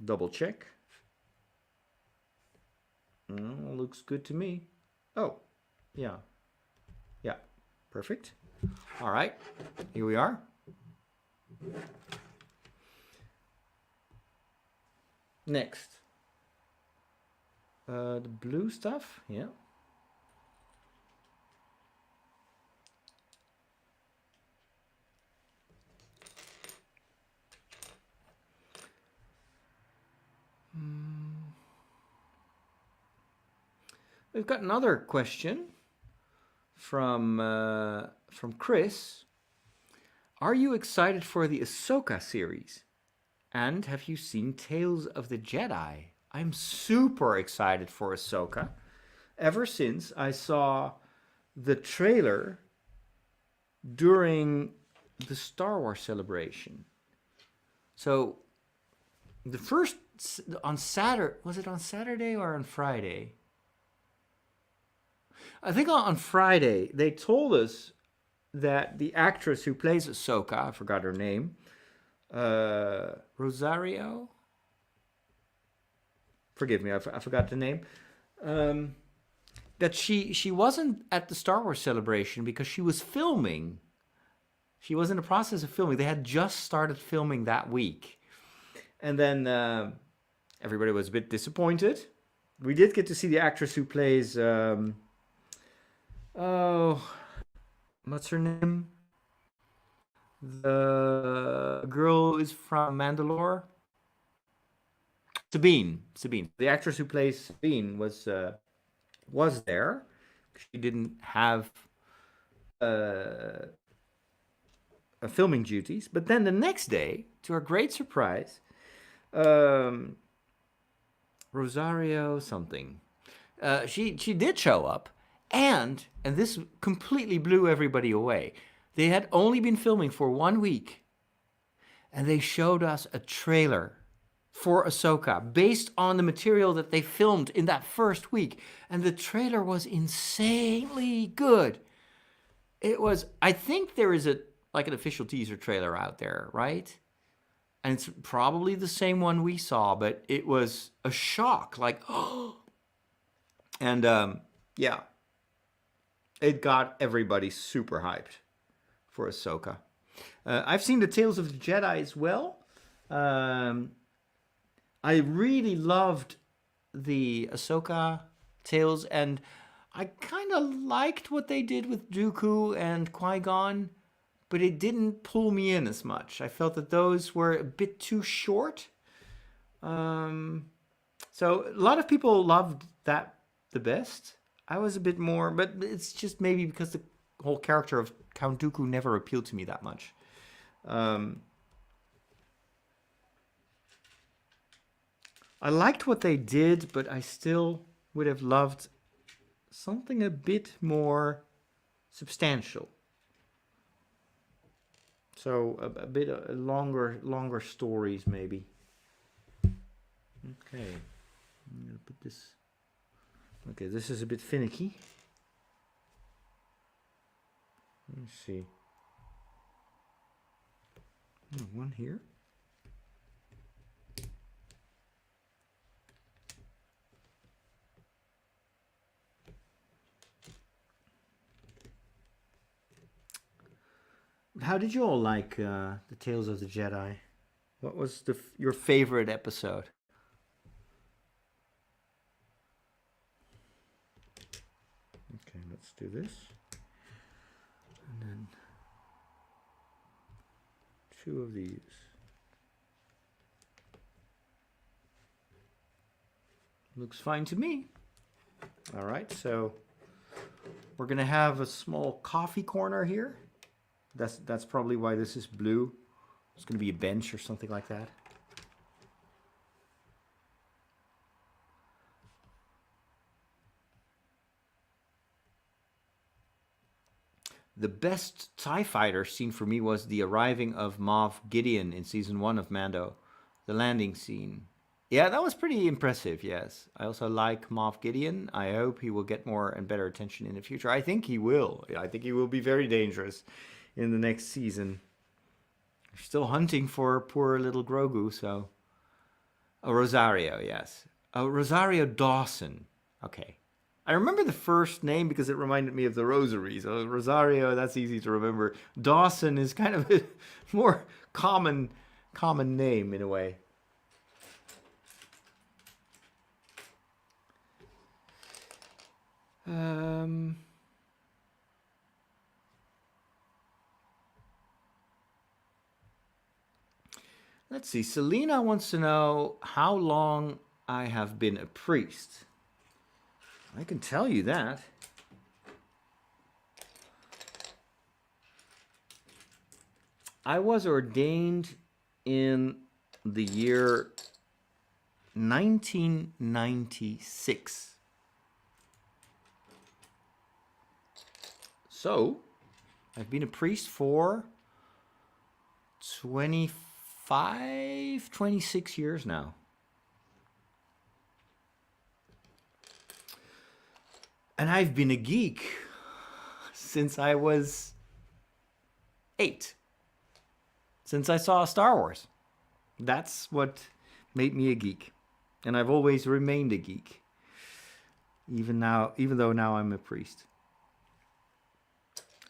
[SPEAKER 1] Double check. Looks good to me. Oh, yeah. Yeah, perfect. All right, here we are. Next. The blue stuff, yeah. We've got another question from Chris. Are you excited for the Ahsoka series? And have you seen Tales of the Jedi? I'm super excited for Ahsoka. Ever since I saw the trailer during the Star Wars celebration. So the first on Saturday, was it on Saturday or on Friday? I think on Friday they told us that the actress who plays Ahsoka, I forgot her name, Rosario. Forgive me, I forgot the name. That she wasn't at the Star Wars celebration because she was filming. She was in the process of filming. They had just started filming that week. And then everybody was a bit disappointed. We did get to see the actress who plays... what's her name? The girl is from Mandalore. Sabine. The actress who plays Sabine was there. She didn't have filming duties, but then the next day, to her great surprise, Rosario something, she did show up, and this completely blew everybody away. They had only been filming for 1 week, and they showed us a trailer for Ahsoka based on the material that they filmed in that first week. And the trailer was insanely good. It was, I think there is an official teaser trailer out there, right? And it's probably the same one we saw, but it was a shock, oh. And yeah, it got everybody super hyped for Ahsoka. I've seen the Tales of the Jedi as well. I really loved the Ahsoka Tales, and I kind of liked what they did with Dooku and Qui-Gon, but it didn't pull me in as much. I felt that those were a bit too short. So So a lot of people loved that the best. I was a bit more, but it's just maybe because the whole character of Count Dooku never appealed to me that much. Um, I liked what they did, but I still would have loved something a bit more substantial. So a bit longer stories maybe. Okay, I'm gonna put this. Okay, this is a bit finicky. Let's see. Oh, one here. How did you all like the Tales of the Jedi? What was your favorite episode? Okay, let's do this. And then 2 of these. Looks fine to me. All right, so we're gonna have a small coffee corner here. That's probably why this is blue. It's gonna be a bench or something like that. The best TIE fighter scene for me was the arriving of Moff Gideon in season 1 of Mando. The landing scene. Yeah, that was pretty impressive, yes. I also like Moff Gideon. I hope he will get more and better attention in the future. I think he will. I think he will be very dangerous in the next season. They're still hunting for poor little Grogu, so... Oh, Rosario, yes. Oh, Rosario Dawson. Okay. I remember the first name because it reminded me of the Rosary. So Rosario, that's easy to remember. Dawson is kind of a more common name in a way. Let's see. Selena wants to know how long I have been a priest. I can tell you that. I was ordained in the year 1996. So, I've been a priest for 26 years now. And I've been a geek since I was 8. Since I saw Star Wars. That's what made me a geek. And I've always remained a geek. Even though now I'm a priest.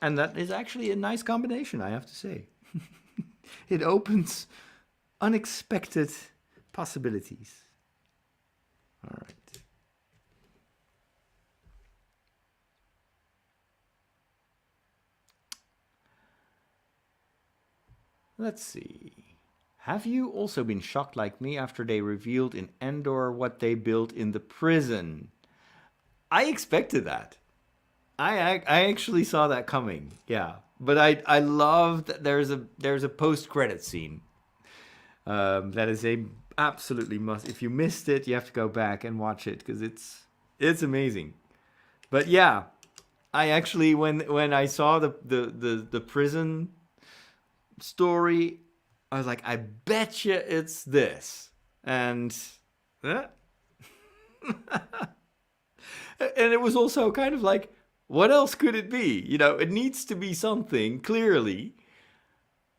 [SPEAKER 1] And that is actually a nice combination, I have to say. It opens unexpected possibilities. All right. Let's see. Have you also been shocked like me after they revealed in Andor what they built in the prison? I expected that. I actually saw that coming. Yeah, but I love that there's a post-credit scene. That is a absolutely must. If you missed it, you have to go back and watch it because it's amazing. But yeah, I actually when I saw the prison story, I was like, I bet you it's this. And and it was also kind of like, what else could it be? You know, it needs to be something, clearly,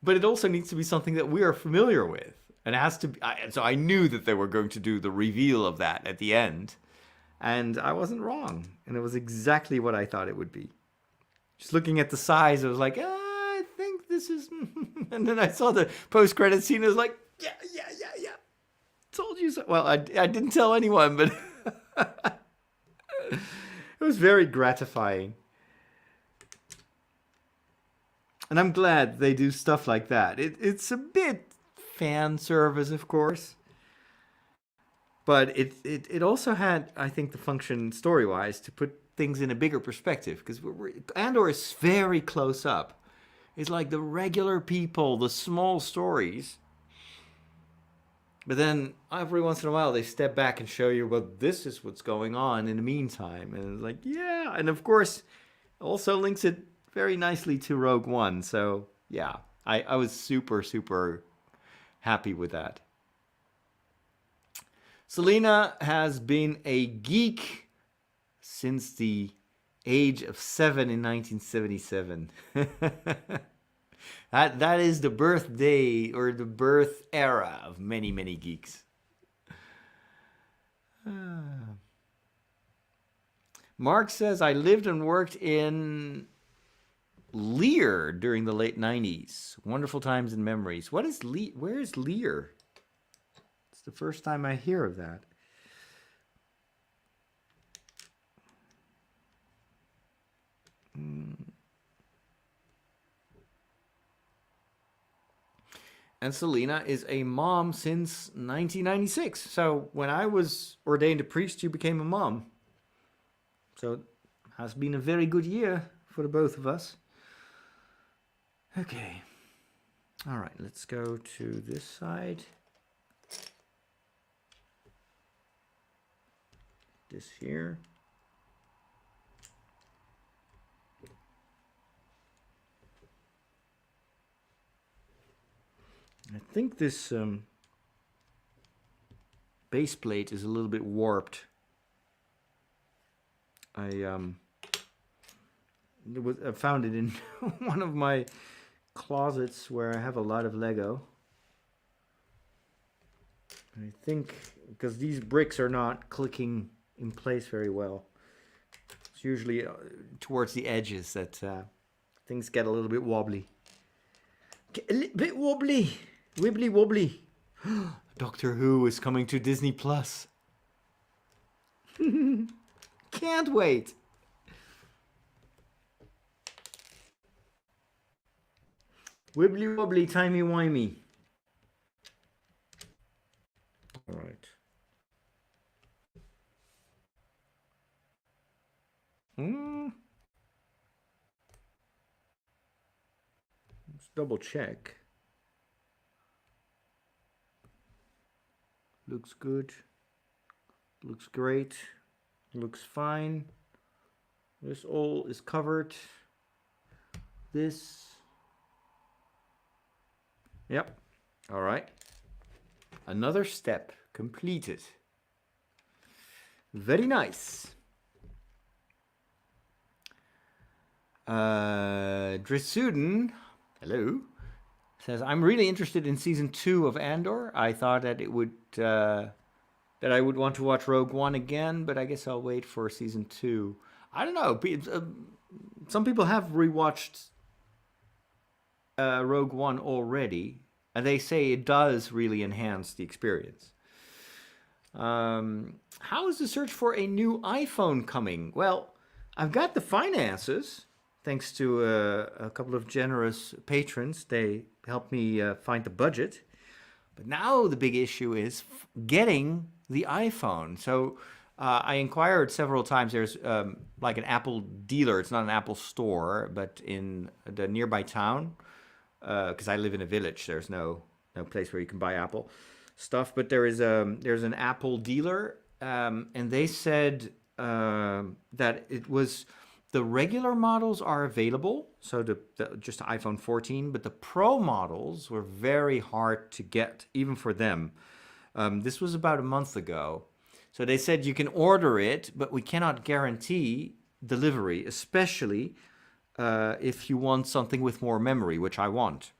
[SPEAKER 1] but it also needs to be something that we are familiar with. And it has to be, so I knew that they were going to do the reveal of that at the end. And I wasn't wrong. And it was exactly what I thought it would be. Just looking at the size, I was like, I think this is... And then I saw the post-credit scene, I was like, yeah. Told you so. Well, I didn't tell anyone, but... It was very gratifying. And I'm glad they do stuff like that. It's a bit fan service, of course. But it also had, I think, the function story-wise to put things in a bigger perspective, because Andor is very close up. It's like the regular people, the small stories. But then every once in a while they step back and show you, well, this is what's going on in the meantime. And it's like, yeah. And of course, also links it very nicely to Rogue One. So yeah, I was super, super happy with that. Selena has been a geek since the age of 7 in 1977. That is the birthday or the birth era of many, many geeks. Mark says, I lived and worked in Lear during the late 90s. Wonderful times and memories. What is Lear? Where is Lear? It's the first time I hear of that. And Selena is a mom since 1996. So when I was ordained a priest, you became a mom. So it has been a very good year for the both of us. Okay. All right, let's go to this side. This here. I think this base plate is a little bit warped. I found it in one of my closets where I have a lot of Lego. I think because these bricks are not clicking in place very well. It's usually towards the edges that things get a little bit wobbly. A little bit wobbly. Wibbly wobbly. Doctor Who is coming to Disney Plus. Can't wait. Wibbly wobbly, timey wimey. All right. Let's double check. Looks good. Looks great. Looks fine. This all is covered. This. Yep. All right. Another step completed. Very nice. Drisuden, hello, says, I'm really interested in season 2 of Andor. I thought that it would that I would want to watch Rogue One again, but I guess I'll wait for season 2. I don't know. Some people have rewatched Rogue One already, and they say it does really enhance the experience. How is the search for a new iPhone coming? Well, I've got the finances, thanks to a couple of generous patrons. They helped me find the budget. But now the big issue is getting the iPhone. So I inquired several times. There's like an Apple dealer. It's not an Apple store, but in the nearby town, because I live in a village, there's no place where you can buy Apple stuff. But there's an Apple dealer, and they said that it was the regular models are available, so just the iPhone 14, but the Pro models were very hard to get, even for them. This was about a month ago. So they said you can order it, but we cannot guarantee delivery, especially if you want something with more memory, which I want.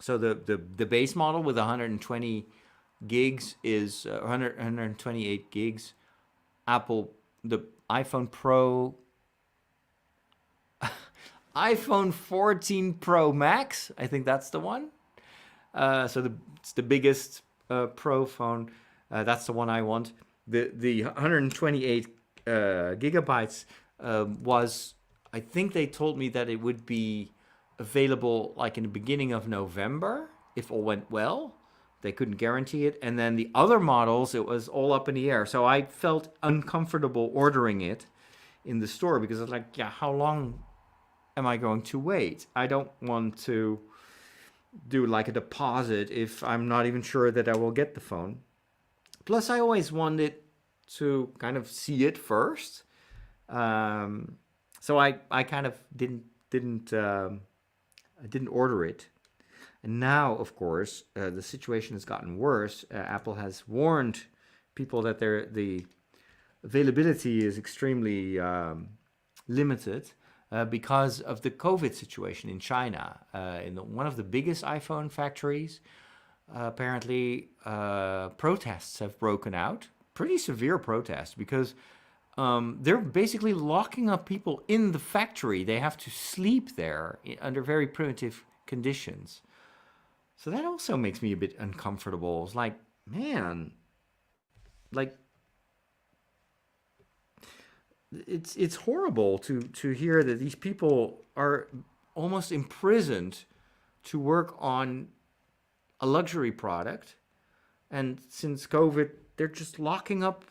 [SPEAKER 1] So the base model with 120 gigs is 128 gigs. Apple, the iPhone Pro, iPhone 14 Pro Max, I think that's the one. So it's the biggest Pro phone. That's the one I want. The 128 gigabytes was, I think they told me that it would be available like in the beginning of November, if all went well. they couldn't guarantee it. And then the other models, it was all up in the air. So I felt uncomfortable ordering it in the store because I was like, yeah, how long am I going to wait? I don't want to do like a deposit if I'm not even sure that I will get the phone. Plus, I always wanted to kind of see it first. So I kind of I didn't order it. And now, of course, the situation has gotten worse. Apple has warned people that the availability is extremely limited because of the COVID situation in China. In one of the biggest iPhone factories, apparently protests have broken out. Pretty severe protests because they're basically locking up people in the factory. They have to sleep there under very primitive conditions. So that also makes me a bit uncomfortable. It's like, man, like it's horrible to hear that these people are almost imprisoned to work on a luxury product, and since COVID, they're just locking up.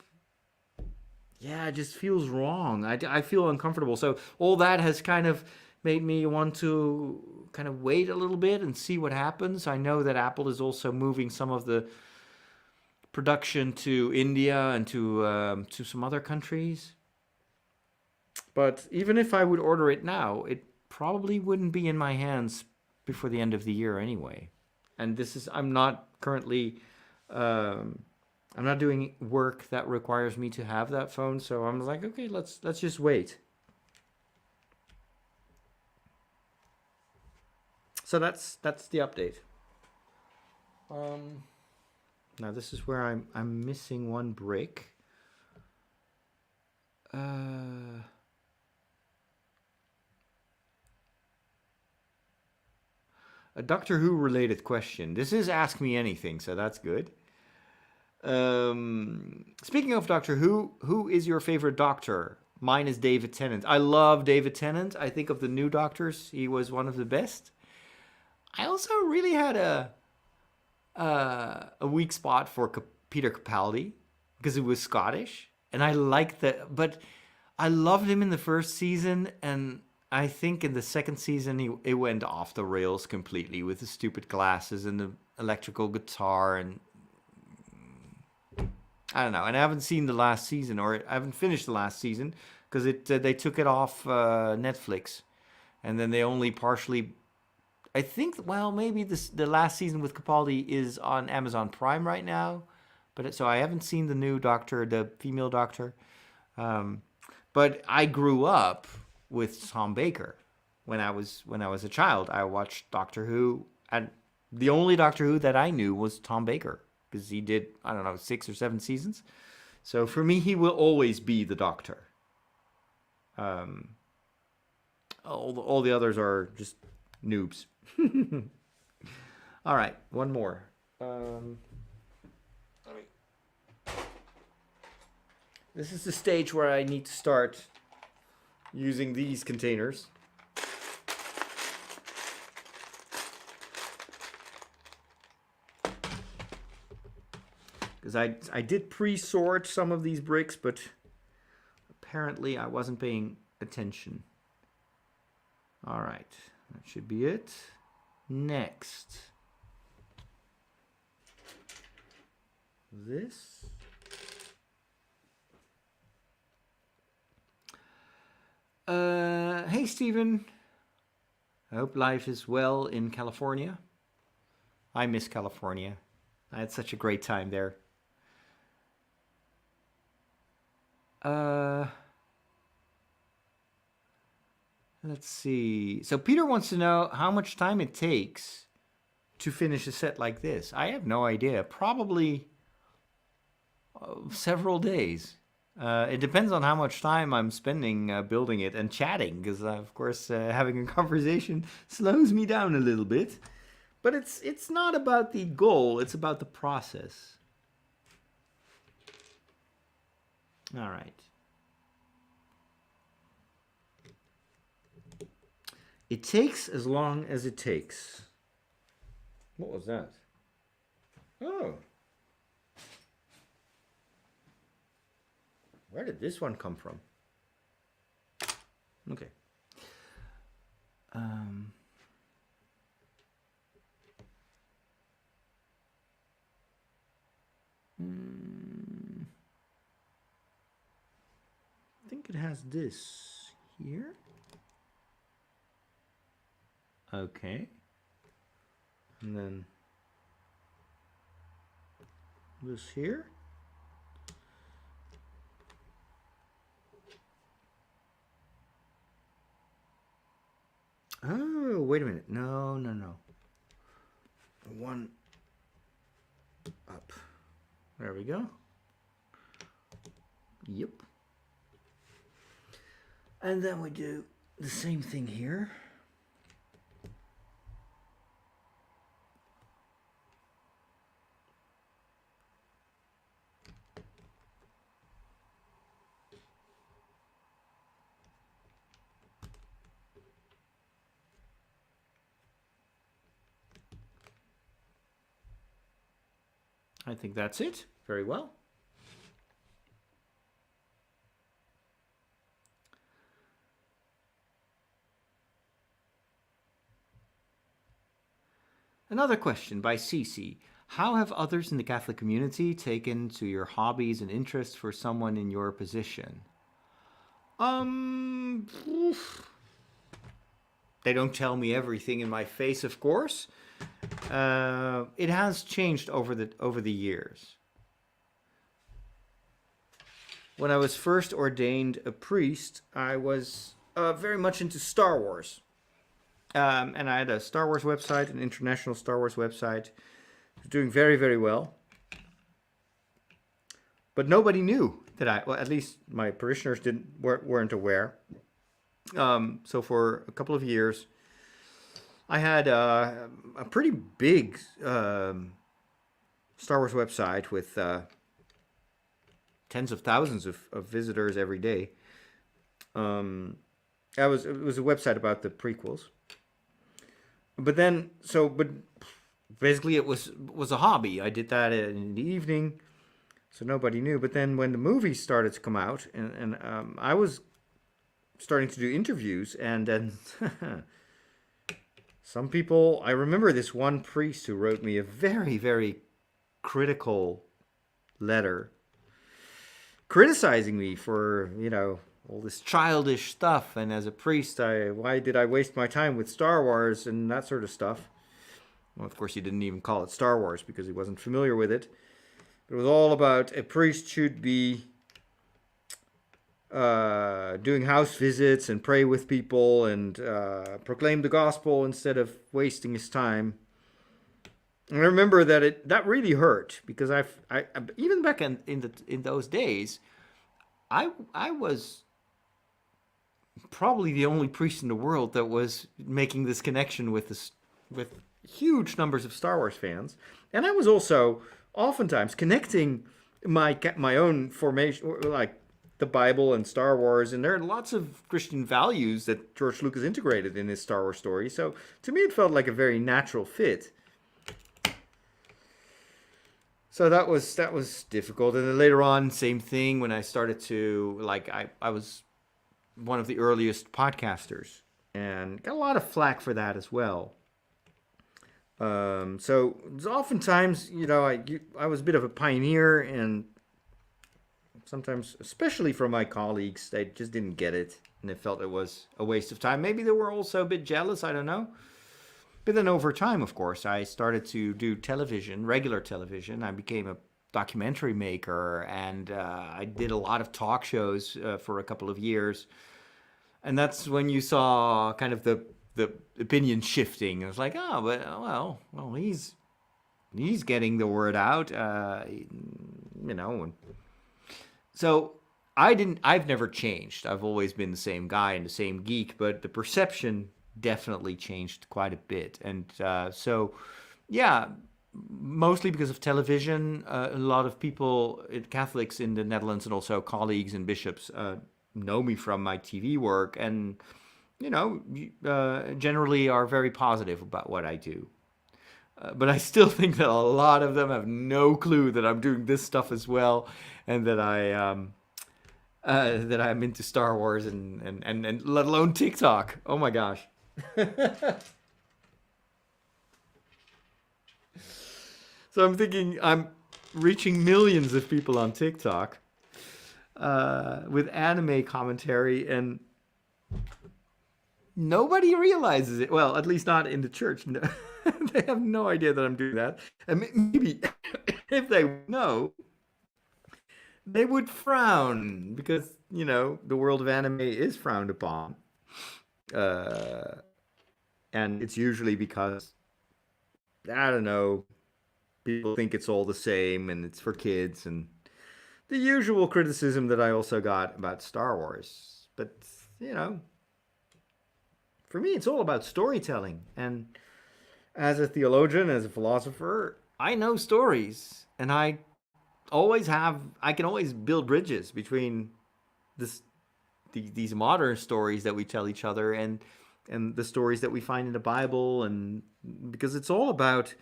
[SPEAKER 1] Yeah, it just feels wrong. I feel uncomfortable. So all that has kind of made me want to kind of wait a little bit and see what happens. I know that Apple is also moving some of the production to India and to some other countries. But even if I would order it now, it probably wouldn't be in my hands before the end of the year anyway. And this is, I'm not currently, I'm not doing work that requires me to have that phone. So I'm like, okay, let's just wait. So that's the update. Now this is where I'm missing one brick. A Doctor Who related question. This is Ask Me Anything, so that's good. Speaking of Doctor Who, who is your favorite Doctor? Mine is David Tennant. I love David Tennant. I think of the new Doctors, he was one of the best. I also really had a weak spot for Peter Capaldi because he was Scottish, and I liked that. But I loved him in the first season, and I think in the second season it went off the rails completely with the stupid glasses and the electrical guitar, and I don't know. And I haven't seen the last season, or I haven't finished the last season because they took it off Netflix, and then they only partially. I think, well, maybe the last season with Capaldi is on Amazon Prime right now, but so I haven't seen the new Doctor, the female Doctor. But I grew up with Tom Baker when I was a child. I watched Doctor Who, and the only Doctor Who that I knew was Tom Baker because he did, I don't know, 6 or 7 seasons. So for me, he will always be the Doctor. All the others are just noobs. All right, one more. This is the stage where I need to start using these containers. Because I did pre-sort some of these bricks, but apparently I wasn't paying attention. All right, that should be it. Next. This. Hey Steven. I hope life is well in California. I miss California. I had such a great time there. Let's see. So Peter wants to know how much time it takes to finish a set like this. I have no idea. Probably several days. It depends on how much time I'm spending building it and chatting, because of course having a conversation slows me down a little bit. But it's not about the goal, it's about the process. All right. It takes as long as it takes. What was that? Oh. Where did this one come from? Okay. I think it has this here. Okay. And then this here. Oh, wait a minute. No. One up. There we go. Yep. And then we do the same thing here. I think that's it. Very well. Another question by Cece. How have others in the Catholic community taken to your hobbies and interests for someone in your position? They don't tell me everything in my face, of course. It has changed over the years. When I was first ordained a priest, I was very much into Star Wars. And I had a Star Wars website, an international Star Wars website. It was doing very, very well. But nobody knew that well, at least my parishioners weren't aware. So for a couple of years, I had a pretty big Star Wars website with tens of thousands of visitors every day. It was a website about the prequels. But basically it was a hobby. I did that in the evening, so nobody knew. But then when the movies started to come out, and I was starting to do interviews, and then some people, I remember this one priest who wrote me a very, very critical letter criticizing me for, all this childish stuff, and as a priest, why did I waste my time with Star Wars and that sort of stuff? Well, of course, he didn't even call it Star Wars because he wasn't familiar with it. But it was all about a priest should be doing house visits and pray with people and proclaim the gospel instead of wasting his time. And I remember that really hurt because I even back in those days, I was probably the only priest in the world that was making this connection with huge numbers of Star Wars fans, and I was also oftentimes connecting my own formation, like the Bible and Star Wars, and there are lots of Christian values that George Lucas integrated in his Star Wars story. So to me, it felt like a very natural fit. So that was difficult, and then later on, same thing. When I started to I was one of the earliest podcasters, and got a lot of flack for that as well. So oftentimes, I was a bit of a pioneer, and sometimes, especially from my colleagues, they just didn't get it, and they felt it was a waste of time. Maybe they were also a bit jealous. I don't know. But then over time, of course, I started to do television, regular television. I became a documentary maker, and I did a lot of talk shows for a couple of years. And that's when you saw kind of the opinion shifting. It was like, oh, but well, he's getting the word out, So I've never changed. I've always been the same guy and the same geek, but the perception definitely changed quite a bit. And mostly because of television. A lot of people, Catholics in the Netherlands and also colleagues and bishops, know me from my TV work, and generally are very positive about what I do. But I still think that a lot of them have no clue that I'm doing this stuff as well, and that I'm into Star Wars and let alone TikTok. Oh my gosh. So I'm thinking I'm reaching millions of people on TikTok with anime commentary, and nobody realizes it. Well, at least not in the church. No, they have no idea that I'm doing that. And maybe if they know, they would frown because, the world of anime is frowned upon. Uh, and it's usually because, I don't know, people think it's all the same and it's for kids, and the usual criticism that I also got about Star Wars. But, for me, it's all about storytelling. And as a theologian, as a philosopher, I know stories, and I can always build bridges between these modern stories that we tell each other and the stories that we find in the Bible, and because it's all about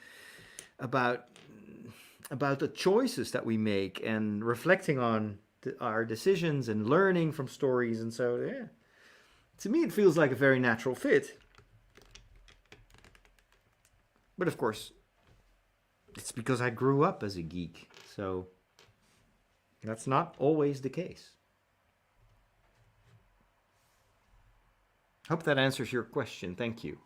[SPEAKER 1] the choices that we make and reflecting on our decisions and learning from stories. And so, yeah, to me, it feels like a very natural fit. But of course, it's because I grew up as a geek, so that's not always the case. Hope that answers your question. Thank you.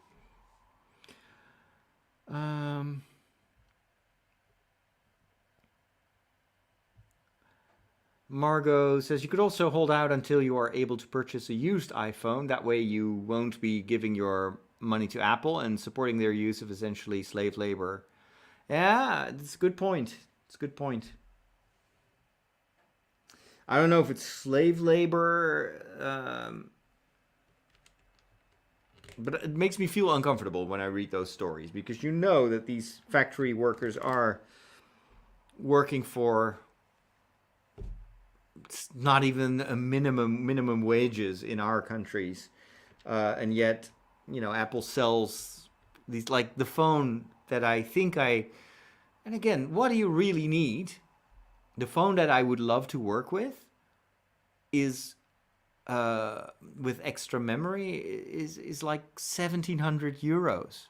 [SPEAKER 1] Margot says you could also hold out until you are able to purchase a used iPhone. That way you won't be giving your money to Apple and supporting their use of essentially slave labor. Yeah, it's a good point. It's a good point. I don't know if it's slave labor, but it makes me feel uncomfortable when I read those stories, because you know that these factory workers are working for not even a minimum wages in our countries, and yet Apple sells these, like the phone that and again, what do you really need? The phone that I would love to work with is with extra memory is like 1,700 euros,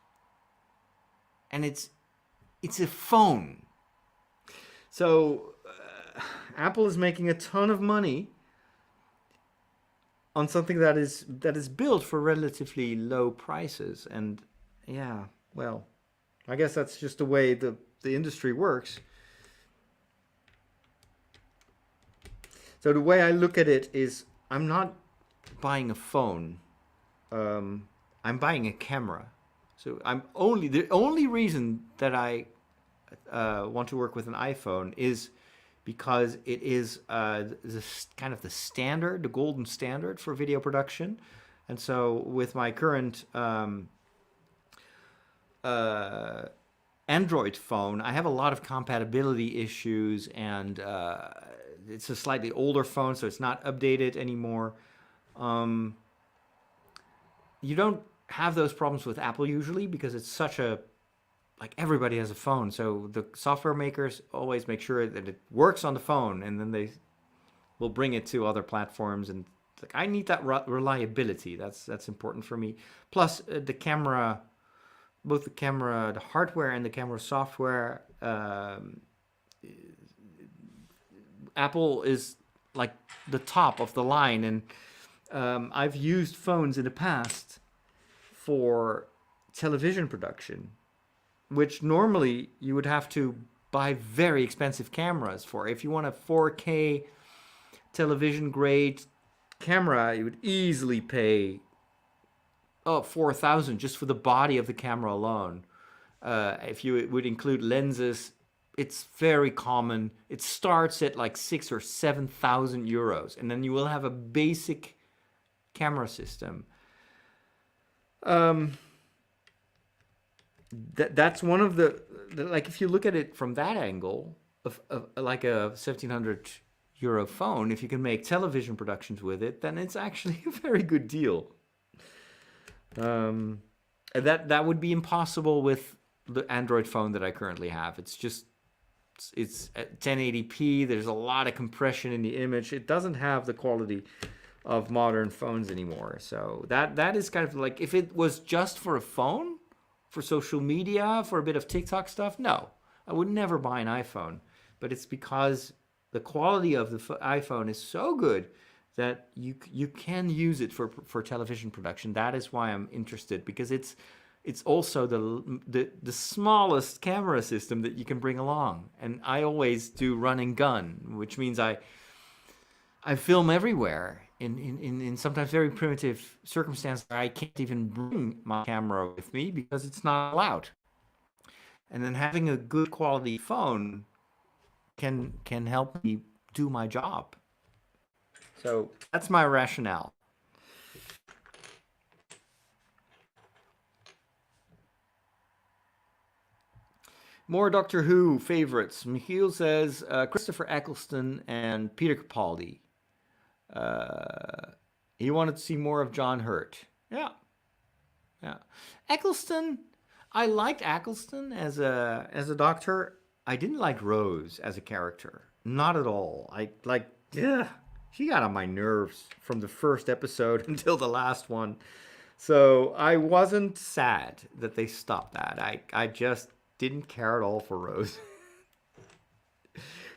[SPEAKER 1] and it's a phone. So Apple is making a ton of money on something that is built for relatively low prices. And yeah, well, I guess that's just the way the industry works. So the way I look at it is, I'm not buying a phone. I'm buying a camera. So the only reason that I want to work with an iPhone is because it is kind of the standard, the golden standard for video production. And so with my current Android phone, I have a lot of compatibility issues, and it's a slightly older phone, so it's not updated anymore. You don't have those problems with Apple usually, because it's such a, like, everybody has a phone, so the software makers always make sure that it works on the phone, and then they will bring it to other platforms. And like, I need that reliability. That's important for me. Plus the camera, both the camera, the hardware, and the camera software. Apple is like the top of the line, and I've used phones in the past for television production, which normally you would have to buy very expensive cameras for. If you want a 4K television grade camera, you would easily pay $4,000 just for the body of the camera alone. If you would include lenses, it's very common. It starts at like 6,000 or 7,000 euros, and then you will have a basic camera system. That's one of the, like, if you look at it from that angle of like a 1,700 euro phone, if you can make television productions with it, then it's actually a very good deal. That would be impossible with the Android phone that I currently have. It's at 1080p. There's a lot of compression in the image. It doesn't have the quality of modern phones anymore. So that is kind of like, if it was just for a phone, for social media, for a bit of TikTok stuff, no, I would never buy an iPhone. But it's because the quality of the iPhone is so good that you can use it for television production. That is why I'm interested, because it's also the smallest camera system that you can bring along. And I always do run and gun, which means I film everywhere in sometimes very primitive circumstances. I can't even bring my camera with me because it's not allowed. And then having a good quality phone can help me do my job. So that's my rationale. More Doctor Who favorites. Michiel says Christopher Eccleston and Peter Capaldi. He wanted to see more of John Hurt. Yeah. Eccleston, I liked Eccleston as a doctor. I didn't like Rose as a character. Not at all. She got on my nerves from the first episode until the last one. So I wasn't sad that they stopped that. I just didn't care at all for Rose.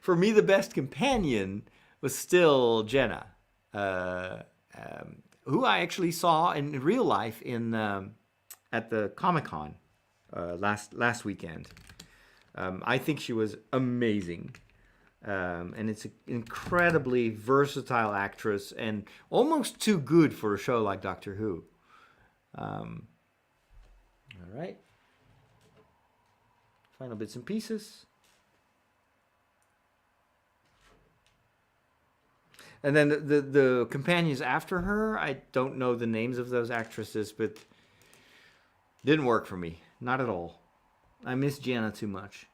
[SPEAKER 1] For me, the best companion was still Jenna, who I actually saw in real life at the Comic-Con last weekend. I think she was amazing. And it's an incredibly versatile actress and almost too good for a show like Doctor Who. All right. Final bits and pieces. And then the companions after her, I don't know the names of those actresses, but didn't work for me. Not at all. I miss Gianna too much.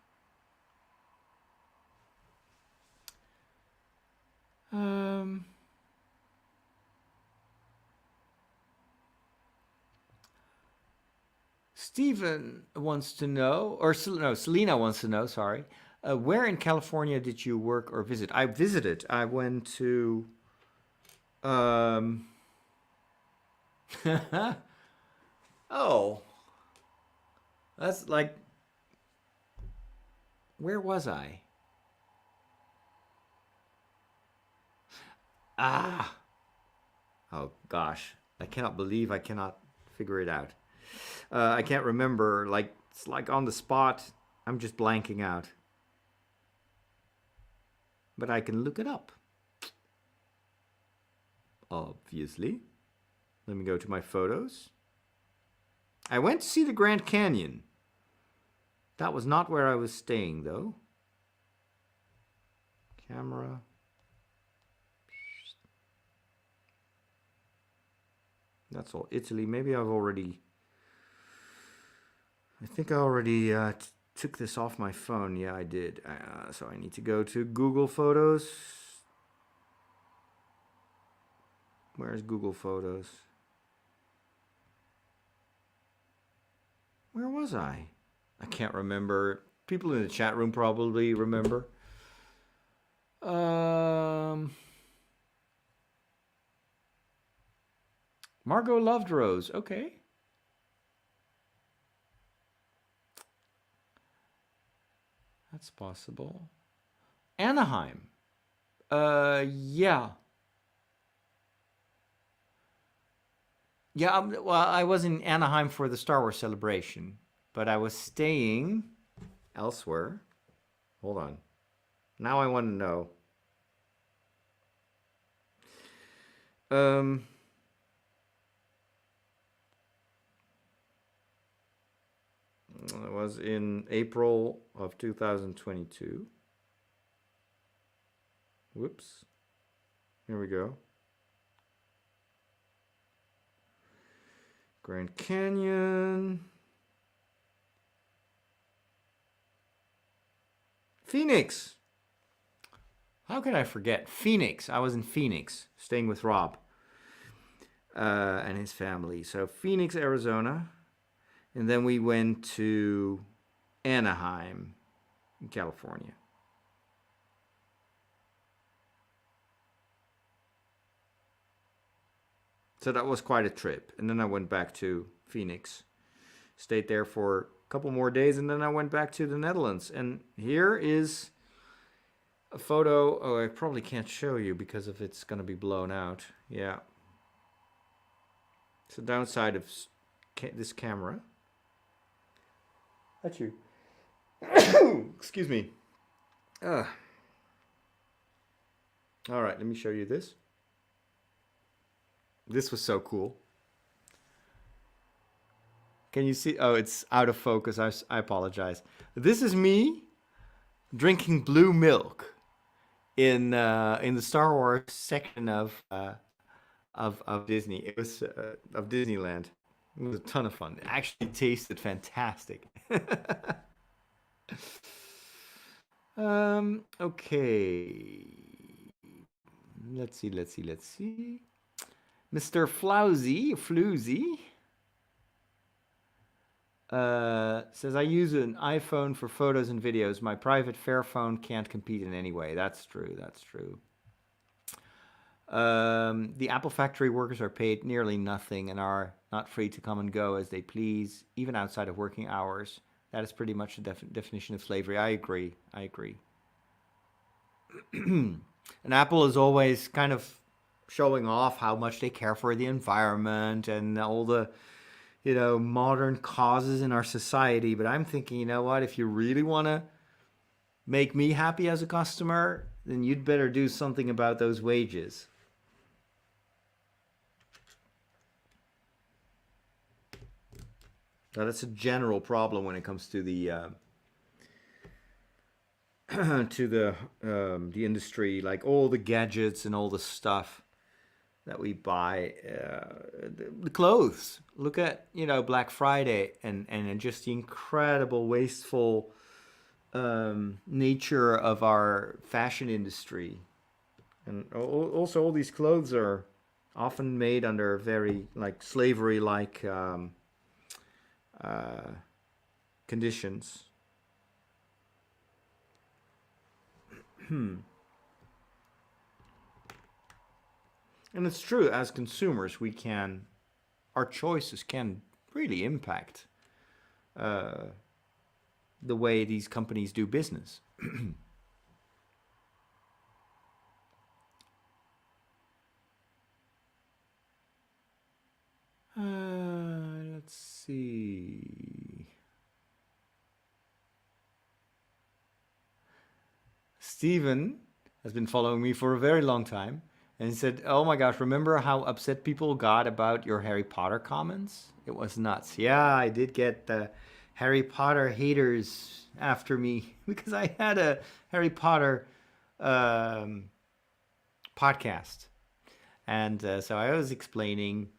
[SPEAKER 1] Stephen wants to know, or no, Selena wants to know, sorry. Where in California did you work or visit? I visited. I went to... oh. That's like... Where was I? Ah. Oh, gosh. I cannot believe I cannot figure it out. I can't remember. It's like on the spot. I'm just blanking out. But I can look it up. Obviously. Let me go to my photos. I went to see the Grand Canyon. That was not where I was staying, though. Camera. That's all. Italy. Maybe I've already... I think I already took this off my phone. Yeah, I did. So I need to go to Google Photos. Where's Google Photos? Where was I? I can't remember. People in the chat room probably remember. Margot loved Rose. Okay. That's possible. Anaheim. Yeah. Yeah, well, I was in Anaheim for the Star Wars celebration, but I was staying elsewhere. Hold on. Now I want to know. It was in April of 2022. Whoops. Here we go. Grand Canyon. Phoenix. How could I forget? Phoenix. I was in Phoenix, staying with Rob and his family. So Phoenix, Arizona. And then we went to Anaheim, California. So that was quite a trip. And then I went back to Phoenix, stayed there for a couple more days, and then I went back to the Netherlands. And here is a photo. Oh, I probably can't show you because if it's going to be blown out. Yeah. It's the downside of this camera. That's you. Excuse me. All right, let me show you this. This was so cool. Can you see? Oh, it's out of focus. I apologize. This is me drinking blue milk in the Star Wars section of Disney. It was of Disneyland. It was a ton of fun. It actually tasted fantastic. Okay. Let's see. Mr. Floozy says, I use an iPhone for photos and videos. My private Fairphone can't compete in any way. That's true. The Apple factory workers are paid nearly nothing and are not free to come and go as they please, even outside of working hours. That is pretty much the definition of slavery. I agree. And Apple is always kind of showing off how much they care for the environment and all the, modern causes in our society. But I'm thinking, you know what? If you really want to make me happy as a customer, then you'd better do something about those wages. Now, that's a general problem when it comes to the the industry, like all the gadgets and all the stuff that we buy, the clothes. Look at Black Friday and just the incredible wasteful nature of our fashion industry, and also all these clothes are often made under very slavery-like conditions. And it's true, as consumers, our choices can really impact the way these companies do business. Let's see. Steven has been following me for a very long time, and he said, oh my gosh, remember how upset people got about your Harry Potter comments? It was nuts. Yeah, I did get the Harry Potter haters after me because I had a Harry Potter podcast. And so I was explaining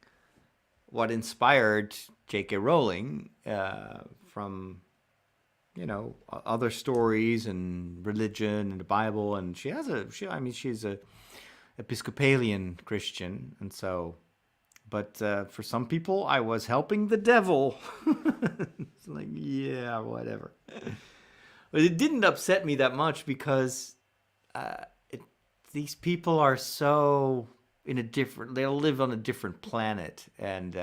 [SPEAKER 1] what inspired J.K. Rowling from other stories and religion and the Bible, and she's a Episcopalian Christian, and so, but for some people, I was helping the devil. It's like, yeah, whatever. But it didn't upset me that much because these people are so they'll live on a different planet, and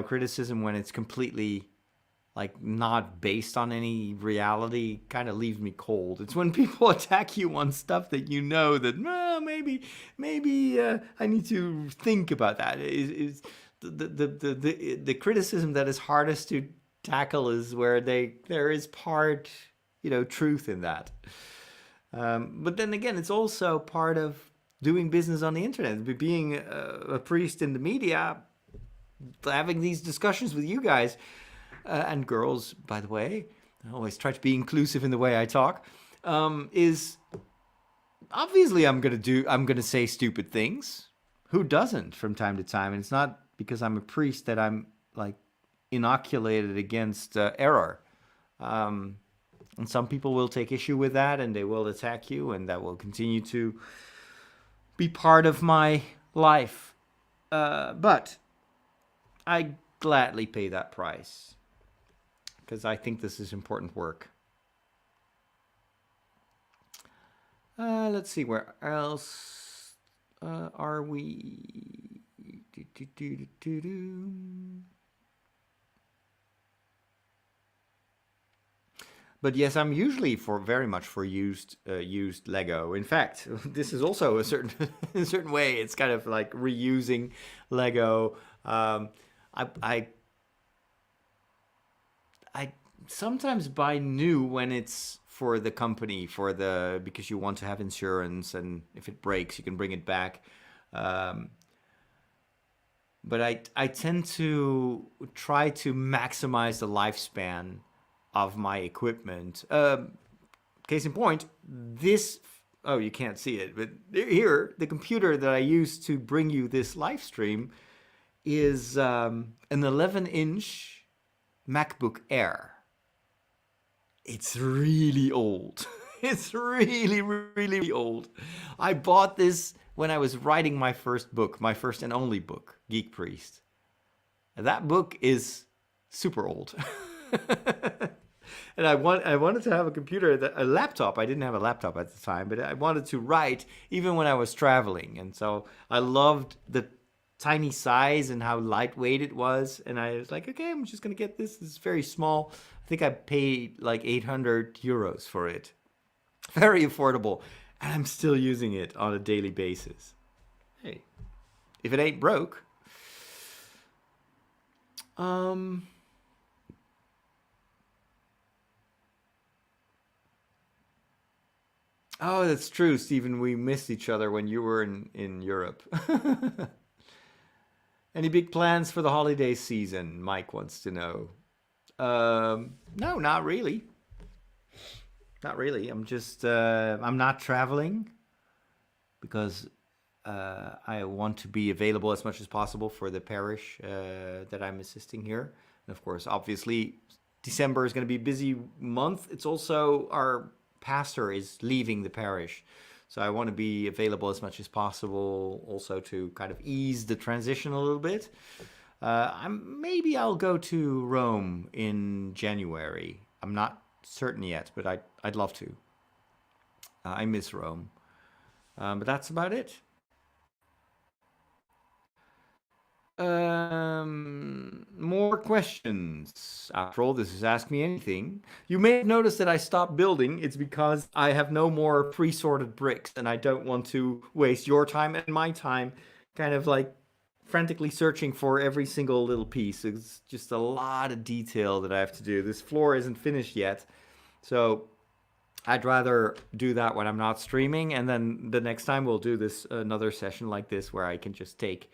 [SPEAKER 1] criticism when it's completely not based on any reality kind of leaves me cold. It's when people attack you on stuff that that maybe I need to think about that. Is the criticism that is hardest to tackle is where there is part truth in that. But then again, it's also part of doing business on the internet. Being a priest in the media, having these discussions with you guys. And girls, by the way, I always try to be inclusive in the way I talk, is obviously I'm going to say stupid things. Who doesn't from time to time? And it's not because I'm a priest that I'm inoculated against error. And some people will take issue with that and they will attack you, and that will continue to be part of my life. But I gladly pay that price. because I think this is important work. Let's see, where else are we? But yes, I'm usually very much for used Lego. In fact, this is also a certain in a certain way. It's kind of like reusing Lego. I, I I sometimes buy new when it's for the company, because you want to have insurance, and if it breaks, you can bring it back. Um, but I tend to try to maximize the lifespan of my equipment. Case in point, this. Oh, you can't see it, but here, the computer that I use to bring you this live stream is an 11-inch MacBook Air. It's really old. It's really, really old. I bought this when I was writing my first book, my first and only book, Geek Priest. And that book is super old. And I wanted to have a computer, a laptop. I didn't have a laptop at the time, but I wanted to write even when I was traveling. And so I loved the tiny size and how lightweight it was. And I was like, okay, I'm just going to get this. This is very small. I think I paid like 800 euros for it. Very affordable. And I'm still using it on a daily basis. Hey, if it ain't broke. Oh, that's true, Stephen. We missed each other when you were in Europe. Any big plans for the holiday season? Mike wants to know. No, not really. Not really. I'm not traveling because I want to be available as much as possible for the parish that I'm assisting here. And of course, obviously, December is going to be a busy month. It's also our pastor is leaving the parish. So I want to be available as much as possible also to kind of ease the transition a little bit. Maybe I'll go to Rome in January. I'm not certain yet, but I'd love to. I miss Rome. But that's about it. More questions. After all, this is Ask Me Anything. You may have noticed that I stopped building. It's because I have no more pre-sorted bricks, and I don't want to waste your time and my time kind of like frantically searching for every single little piece. It's just a lot of detail that I have to do. This floor isn't finished yet, so I'd rather do that when I'm not streaming, and then the next time we'll do this another session like this where I can just take...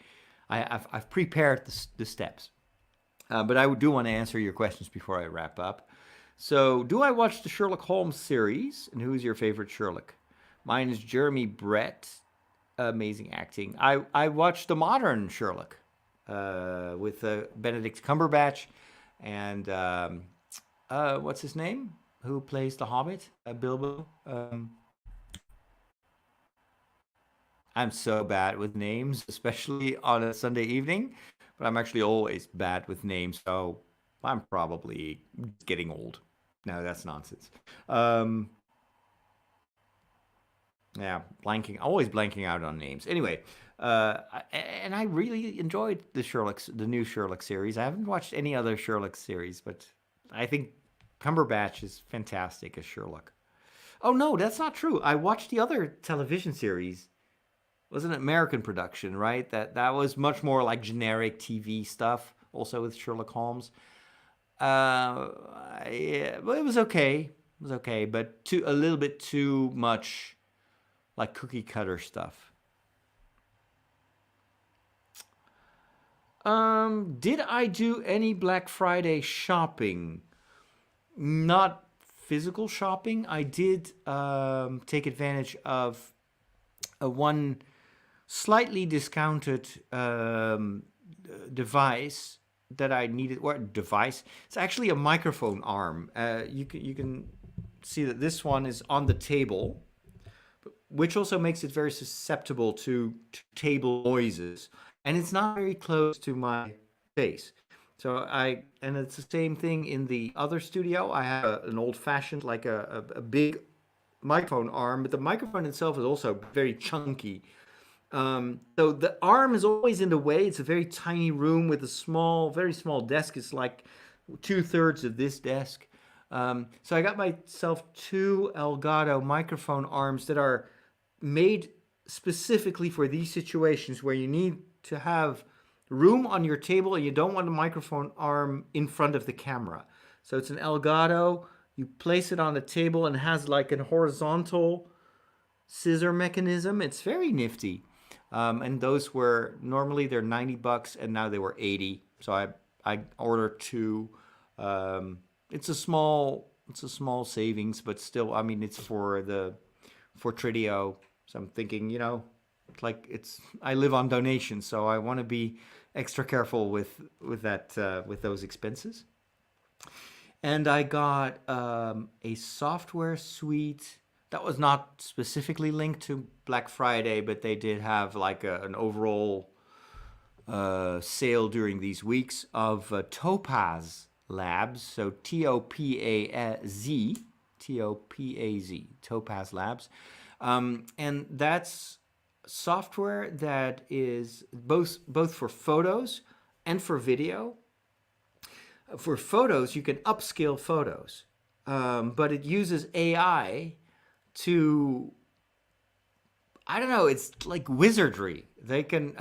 [SPEAKER 1] I've prepared the steps. But I do want to answer your questions before I wrap up. So, do I watch the Sherlock Holmes series? And who's your favorite Sherlock? Mine is Jeremy Brett. Amazing acting. I watched the modern Sherlock with Benedict Cumberbatch and what's his name? Who plays the Hobbit? Bilbo. I'm so bad with names, especially on a Sunday evening, but I'm actually always bad with names, so I'm probably getting old. No, that's nonsense. Yeah, always blanking out on names. Anyway, and I really enjoyed the new Sherlock series. I haven't watched any other Sherlock series, but I think Cumberbatch is fantastic as Sherlock. Oh no, that's not true. I watched the other television series. It was an American production, right? That was much more like generic TV stuff, also with Sherlock Holmes. Yeah, well, it was okay. It was okay, but a little bit too much like cookie cutter stuff. Did I do any Black Friday shopping? Not physical shopping. I did take advantage of one slightly discounted device that I needed. What device? It's actually a microphone arm. You can see that this one is on the table, which also makes it very susceptible to table noises. And it's not very close to my face. And it's the same thing in the other studio. I have an old-fashioned, like a big microphone arm, but the microphone itself is also very chunky. So the arm is always in the way. It's a very tiny room with a small, very small desk. It's like 2/3 of this desk. So I got myself two Elgato microphone arms that are made specifically for these situations where you need to have room on your table and you don't want a microphone arm in front of the camera. So it's an Elgato. You place it on the table and it has like a horizontal scissor mechanism. It's very nifty. And those were normally they're $90 and now they were 80. So I ordered two. It's a small savings, but still, I mean, it's for Tridio. So I'm thinking, I live on donations, so I want to be extra careful with those expenses. And I got a software suite that was not specifically linked to Black Friday, but they did have like an overall sale during these weeks of Topaz Labs. So Topaz, Topaz Labs. And that's software that is both for photos and for video. For photos, you can upscale photos, but it uses AI to, I don't know, it's like wizardry. They can,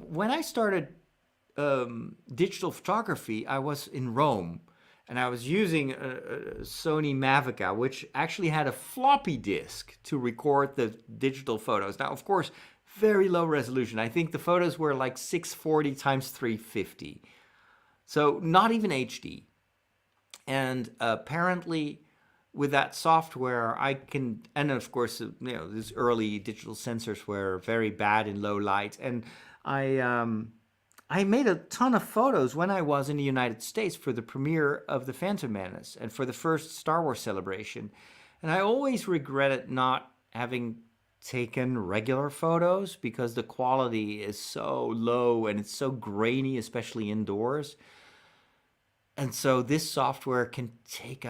[SPEAKER 1] when I started digital photography, I was in Rome, and I was using a Sony Mavica, which actually had a floppy disk to record the digital photos. Now, of course, very low resolution. I think the photos were like 640 times 350. So not even HD. And apparently with that software, I can, and of course, these early digital sensors were very bad in low light. And I made a ton of photos when I was in the United States for the premiere of The Phantom Menace and for the first Star Wars celebration. And I always regretted not having taken regular photos because the quality is so low and it's so grainy, especially indoors. And so this software can take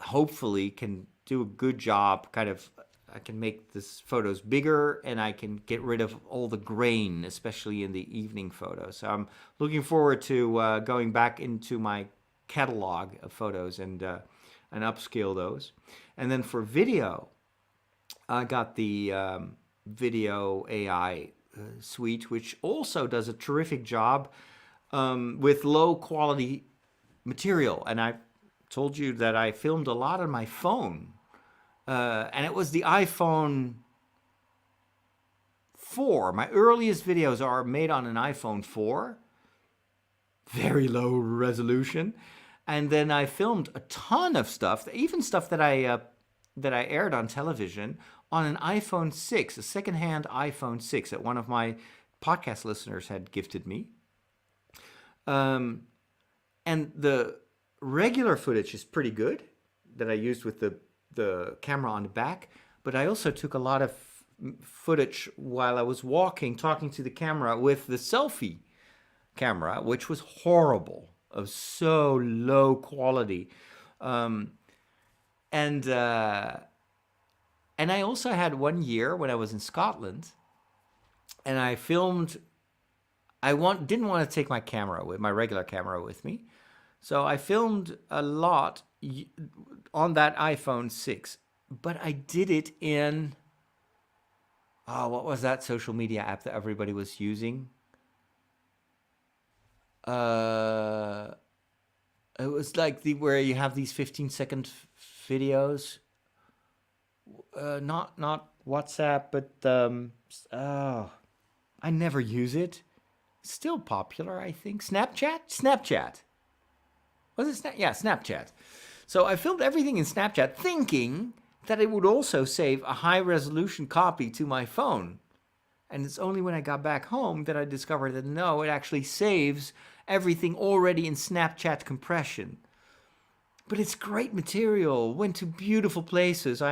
[SPEAKER 1] hopefully can do a good job. I can make this photos bigger and I can get rid of all the grain, especially in the evening photos. So I'm looking forward to going back into my catalog of photos and upscale those. And then for video, I got the video AI suite, which also does a terrific job with low quality material. And I told you that I filmed a lot on my phone. And it was the iPhone 4. My earliest videos are made on an iPhone 4. Very low resolution. And then I filmed a ton of stuff, even stuff that I aired on television on an iPhone 6, a secondhand iPhone 6 that one of my podcast listeners had gifted me. And the regular footage is pretty good that I used with the camera on the back, but I also took a lot of footage while I was walking, talking to the camera with the selfie camera, which was horrible, of so low quality. And I also had one year when I was in Scotland, and I filmed. Didn't want to take my regular camera with me, so I filmed a lot on that iPhone 6, but I did it in, what was that social media app that everybody was using? It was like where you have these 15-second videos. Not WhatsApp, but I never use it. Still popular, I think. Snapchat. Was it Snapchat. So I filmed everything in Snapchat thinking that it would also save a high resolution copy to my phone. And it's only when I got back home that I discovered that no, it actually saves everything already in Snapchat compression. But it's great material. Went to beautiful places.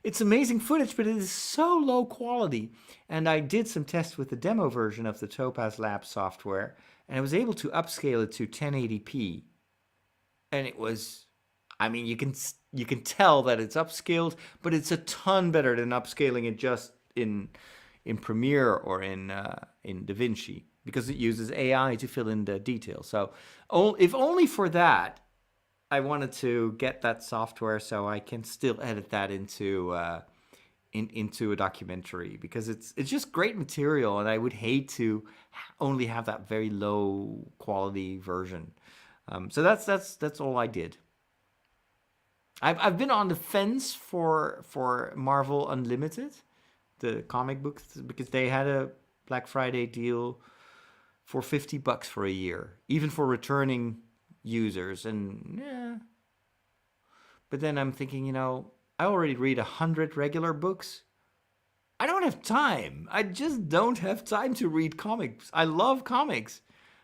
[SPEAKER 1] It's amazing footage, but it is so low quality. And I did some tests with the demo version of the Topaz Lab software. and I was able to upscale it to 1080p, and it was, I mean, you can tell that it's upscaled, but it's a ton better than upscaling it just in Premiere or in DaVinci, because it uses AI to fill in the details. So, if only for that, I wanted to get that software so I can still edit that into into a documentary, because it's just great material, and I would hate to only have that very low quality version. So that's all I did. I've been on the fence for Marvel Unlimited, the comic books, because they had a Black Friday deal for $50 for a year, even for returning users, and yeah. But then I'm thinking, I already read 100 regular books. I don't have time. I just don't have time to read comics. I love comics,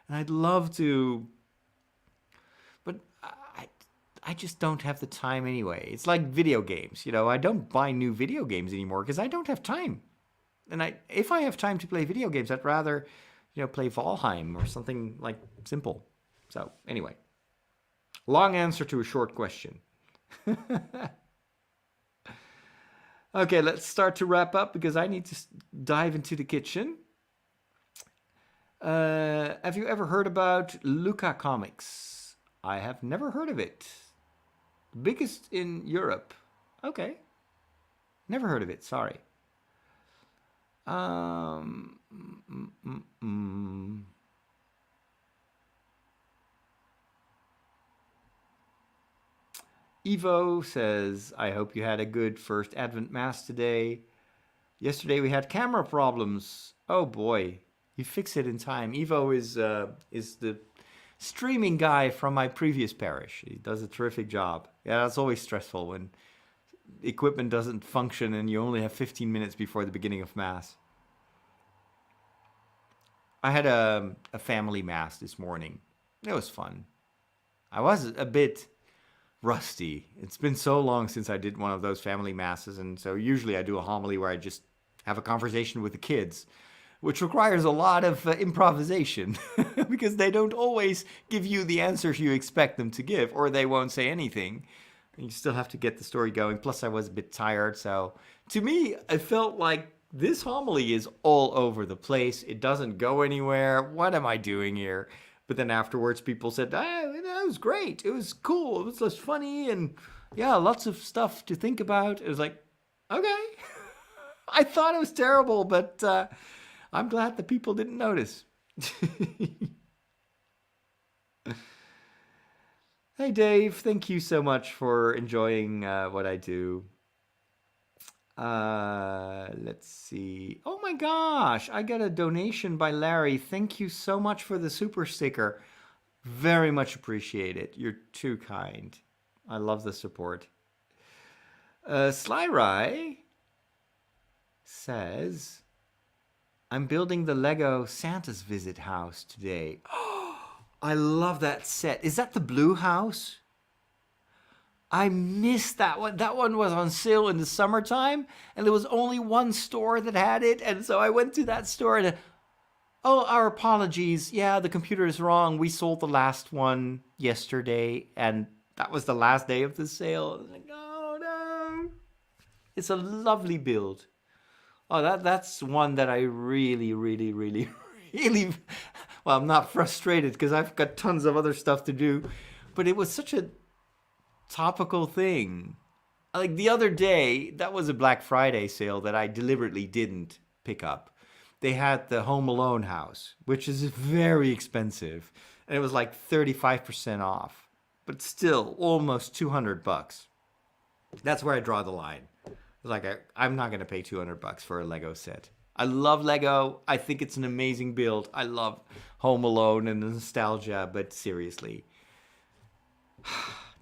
[SPEAKER 1] and I'd love to, but I just don't have the time anyway. It's like video games, I don't buy new video games anymore because I don't have time. And if I have time to play video games, I'd rather, play Valheim or something like simple. So anyway, long answer to a short question. Okay, let's start to wrap up because I need to dive into the kitchen. Have you ever heard about Luca Comics? I have never heard of it. Biggest in Europe. Okay. Never heard of it, sorry. Evo says, I hope you had a good first Advent Mass today. Yesterday we had camera problems. Oh boy, you fix it in time. Evo is the streaming guy from my previous parish. He does a terrific job. Yeah, that's always stressful when equipment doesn't function and you only have 15 minutes before the beginning of Mass. I had a family Mass this morning. It was fun. I was a bit rusty. It's been so long since I did one of those family Masses, and so usually I do a homily where I just have a conversation with the kids, which requires a lot of improvisation because they don't always give you the answers you expect them to give, or they won't say anything. You still have to get the story going. Plus, I was a bit tired, so to me, I felt like this homily is all over the place. It doesn't go anywhere. What am I doing here? But then afterwards, people said, that was great. It was cool. It was just funny, and yeah, lots of stuff to think about. It was like, okay. I thought it was terrible, but I'm glad that people didn't notice. Hey, Dave. Thank you so much for enjoying what I do. Let's see. Oh my gosh, I got a donation by Larry. Thank you so much for the super sticker. Very much appreciate it. You're too kind. I love the support. Slyrai says, I'm building the Lego Santa's Visit house today. I love that set. Is that the blue house? I missed that one. That one was on sale in the summertime, and there was only one store that had it, and so I went to that store and, oh, our apologies. Yeah, the computer is wrong. We sold the last one yesterday, and that was the last day of the sale. I was like, oh no. It's a lovely build. Oh, that's one that I really, really, really, really, well, I'm not frustrated because I've got tons of other stuff to do, but it was such a topical thing. Like the other day, that was a Black Friday sale that I deliberately didn't pick up. They had the Home Alone house, which is very expensive, and it was like 35% off, but still almost $200. That's where I draw the line. Like I'm not going to pay $200 for a Lego set. I love Lego. I think it's an amazing build. I love Home Alone and the nostalgia, but seriously,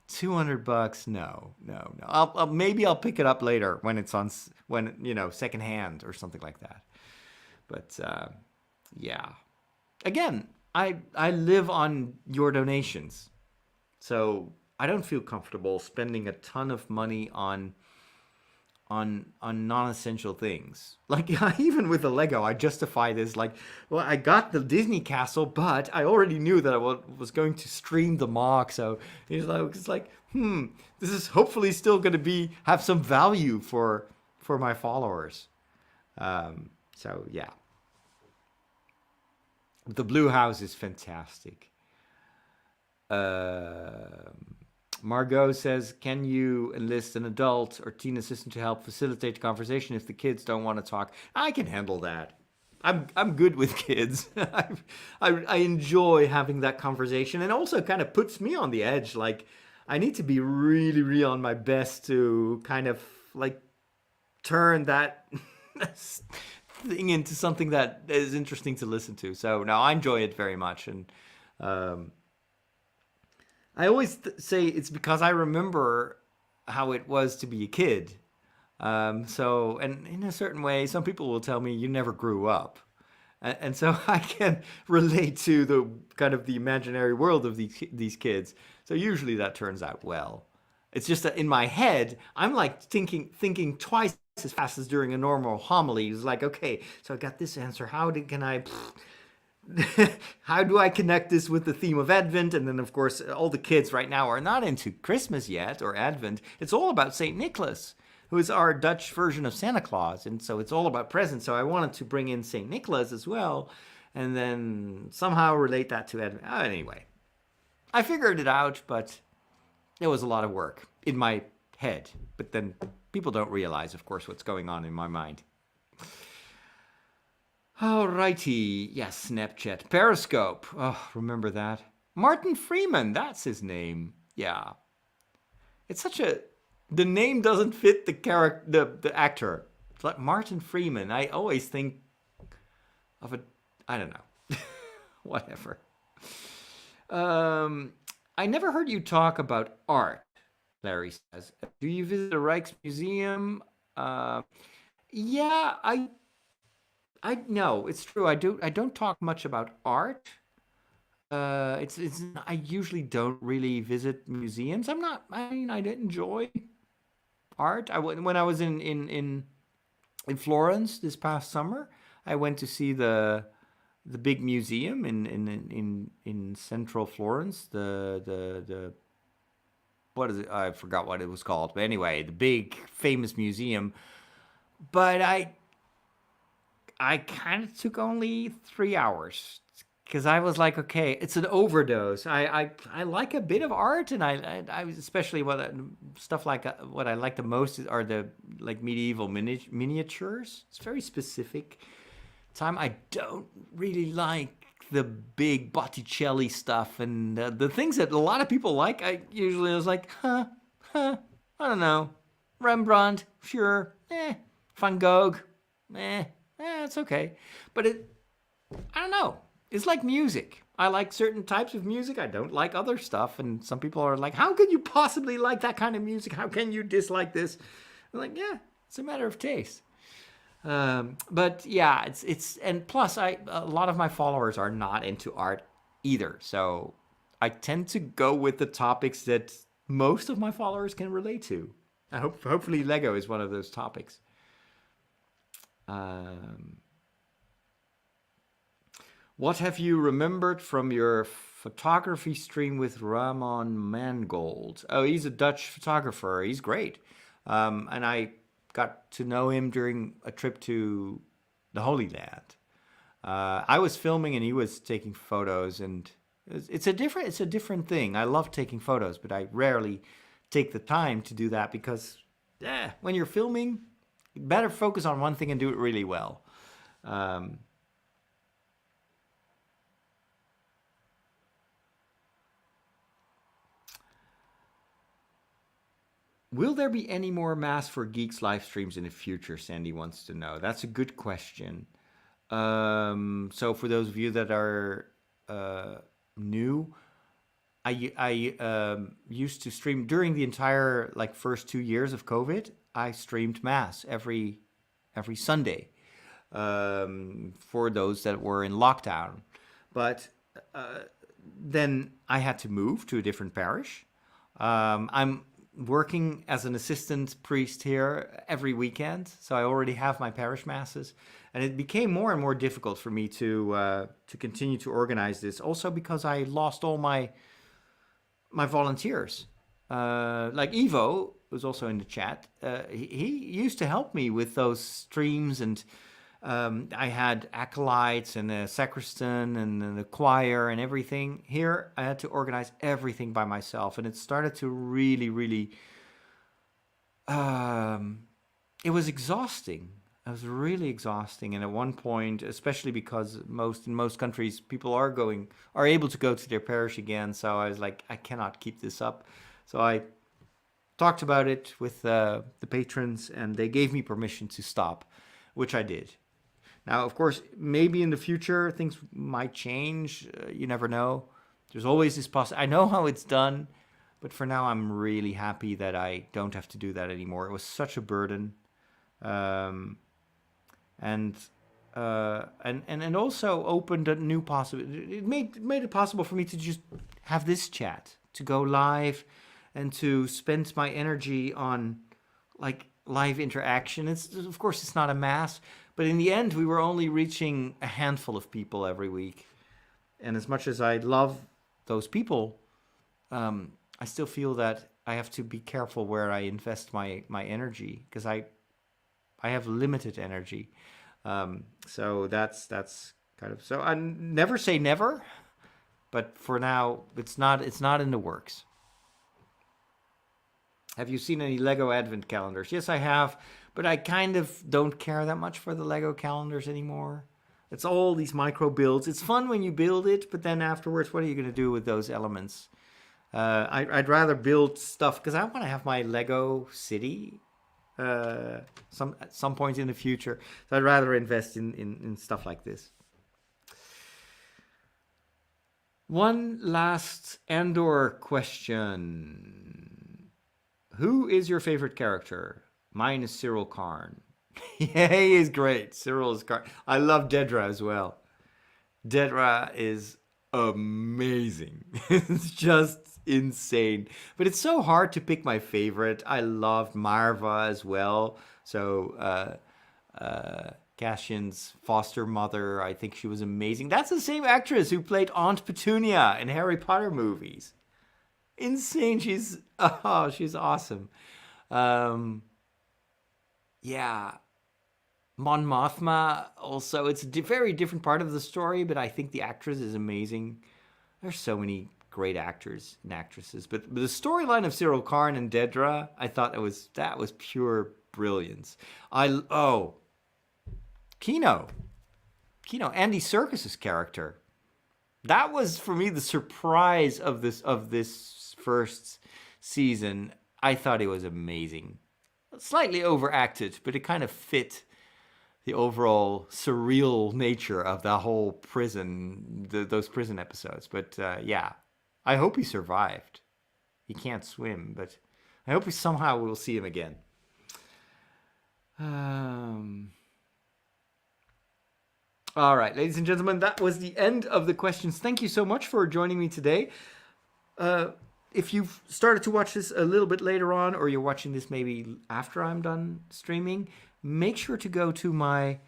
[SPEAKER 1] $200? No. Maybe I'll pick it up later when it's on, second hand or something like that. But yeah, again, I live on your donations, so I don't feel comfortable spending a ton of money on on non-essential things. Like even with the Lego, I justify this like, well, I got the Disney castle, but I already knew that I was going to stream the mock, so it's like, this is hopefully still going to be have some value for my followers. So yeah, the Blue House is fantastic. Margot says, "Can you enlist an adult or teen assistant to help facilitate the conversation if the kids don't want to talk?" I can handle that. I'm good with kids. I enjoy having that conversation, and also kind of puts me on the edge. Like I need to be really, really on my best to kind of like turn that thing into something that is interesting to listen to. So no, I enjoy it very much, and um, I always say it's because I remember how it was to be a kid. So, and in a certain way, some people will tell me you never grew up. And so I can relate to the kind of the imaginary world of these kids. So usually that turns out well. It's just that in my head, I'm like thinking twice as fast as during a normal homily. It's like, okay, so I got this answer. Can I how do I connect this with the theme of Advent? And then, of course, all the kids right now are not into Christmas yet or Advent. It's all about St. Nicholas, who is our Dutch version of Santa Claus. And so it's all about presents. So I wanted to bring in St. Nicholas as well and then somehow relate that to Advent. Anyway, I figured it out, but it was a lot of work in my head. But then people don't realize, of course, what's going on in my mind. Alrighty, yes, Snapchat. Periscope. Oh, remember that? Martin Freeman, that's his name. Yeah. It's such a... The name doesn't fit the character, the actor. It's like Martin Freeman. I always think of a... I don't know. Whatever. I never heard you talk about art, Larry says. Do you visit the Rijksmuseum? Yeah, I no, it's true. I don't talk much about art. It's I usually don't really visit museums. I'm not. I mean, I did enjoy art. When I was in Florence this past summer, I went to see the big museum in central Florence. The what is it? I forgot what it was called. But anyway, the big famous museum. But I kind of took only 3 hours because I was like, okay, it's an overdose. I like a bit of art, and I especially stuff like what I like the most are the like medieval miniatures. It's very specific time. I don't really like the big Botticelli stuff and the things that a lot of people like. I usually was like, I don't know, Rembrandt, sure, Van Gogh, it's okay. But I don't know. It's like music. I like certain types of music. I don't like other stuff. And some people are like, how could you possibly like that kind of music? How can you dislike this? I'm like, yeah, it's a matter of taste. But yeah, and plus a lot of my followers are not into art either. So I tend to go with the topics that most of my followers can relate to. Hopefully Lego is one of those topics. What have you remembered from your photography stream with Ramon Mangold? Oh, he's a Dutch photographer. He's great. And I got to know him during a trip to the Holy Land. I was filming and he was taking photos, and it's a different thing. I love taking photos, but I rarely take the time to do that because when you're filming, you better focus on one thing and do it really well. Will there be any more Mass for Geeks live streams in the future? Sandy wants to know. That's a good question. So for those of you that are new, I used to stream during the entire first 2 years of COVID. I streamed Mass every Sunday for those that were in lockdown. But then I had to move to a different parish. I'm working as an assistant priest here every weekend, so I already have my parish masses, and it became more and more difficult for me to continue to organize this. Also because I lost all my volunteers. Like Ivo, who's also in the chat, he used to help me with those streams, and I had acolytes and a sacristan and the choir and everything. Here, I had to organize everything by myself, and it started to really, really. It was exhausting. It was really exhausting, and at one point, especially because in most countries, people are able to go to their parish again. So I was like, I cannot keep this up. So I talked about it with the patrons, and they gave me permission to stop, which I did. Now, of course, maybe in the future things might change. You never know. There's always this I know how it's done, but for now, I'm really happy that I don't have to do that anymore. It was such a burden. And also opened a new possibility. It made it possible for me to just have this chat, to go live, and to spend my energy on like live interaction. Of course it's not a mass, but in the end we were only reaching a handful of people every week. And as much as I love those people, I still feel that I have to be careful where I invest my energy, because I have limited energy. So that's kind of, so I never say never, but for now it's not in the works. Have you seen any Lego advent calendars? Yes, I have, but I kind of don't care that much for the Lego calendars anymore. It's all these micro builds. It's fun when you build it, but then afterwards, what are you going to do with those elements? I'd rather build stuff, because I want to have my Lego city at some point in the future. So I'd rather invest in stuff like this. One last Andor question. Who is your favorite character? Mine is Cyril Karn. Yeah, he is great. Cyril is Karn. I love Dedra as well. Dedra is amazing. It's just insane. But it's so hard to pick my favorite. I loved Marva as well. So Cassian's foster mother, I think she was amazing. That's the same actress who played Aunt Petunia in Harry Potter movies. Insane. She's awesome. Yeah. Mon Mothma also, it's a very different part of the story, but I think the actress is amazing. There's so many great actors and actresses, but the storyline of Cyril Karn and Dedra, I thought that was pure brilliance. Kino, Andy Serkis's character. That was for me the surprise of this first season. I thought it was amazing. Slightly overacted, but it kind of fit the overall surreal nature of the whole prison, those prison episodes. But yeah, I hope he survived. He can't swim, but I hope somehow we'll see him again. All right, ladies and gentlemen, that was the end of the questions. Thank you so much for joining me today. If you've started to watch this a little bit later on, or you're watching this maybe after I'm done streaming, make sure to go to my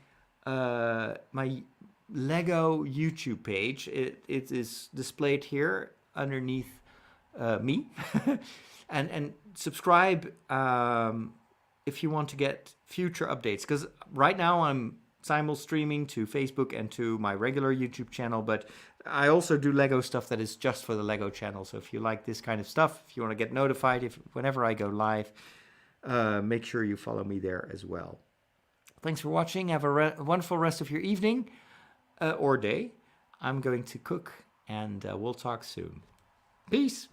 [SPEAKER 1] my Lego YouTube page. It is displayed here underneath me, and subscribe if you want to get future updates. Because right now I'm simul streaming to Facebook and to my regular YouTube channel, but I also do Lego stuff that is just for the Lego channel. So if you like this kind of stuff, if you want to get notified whenever I go live, make sure you follow me there as well. Thanks for watching. Have a wonderful rest of your evening or day. I'm going to cook, and we'll talk soon. Peace.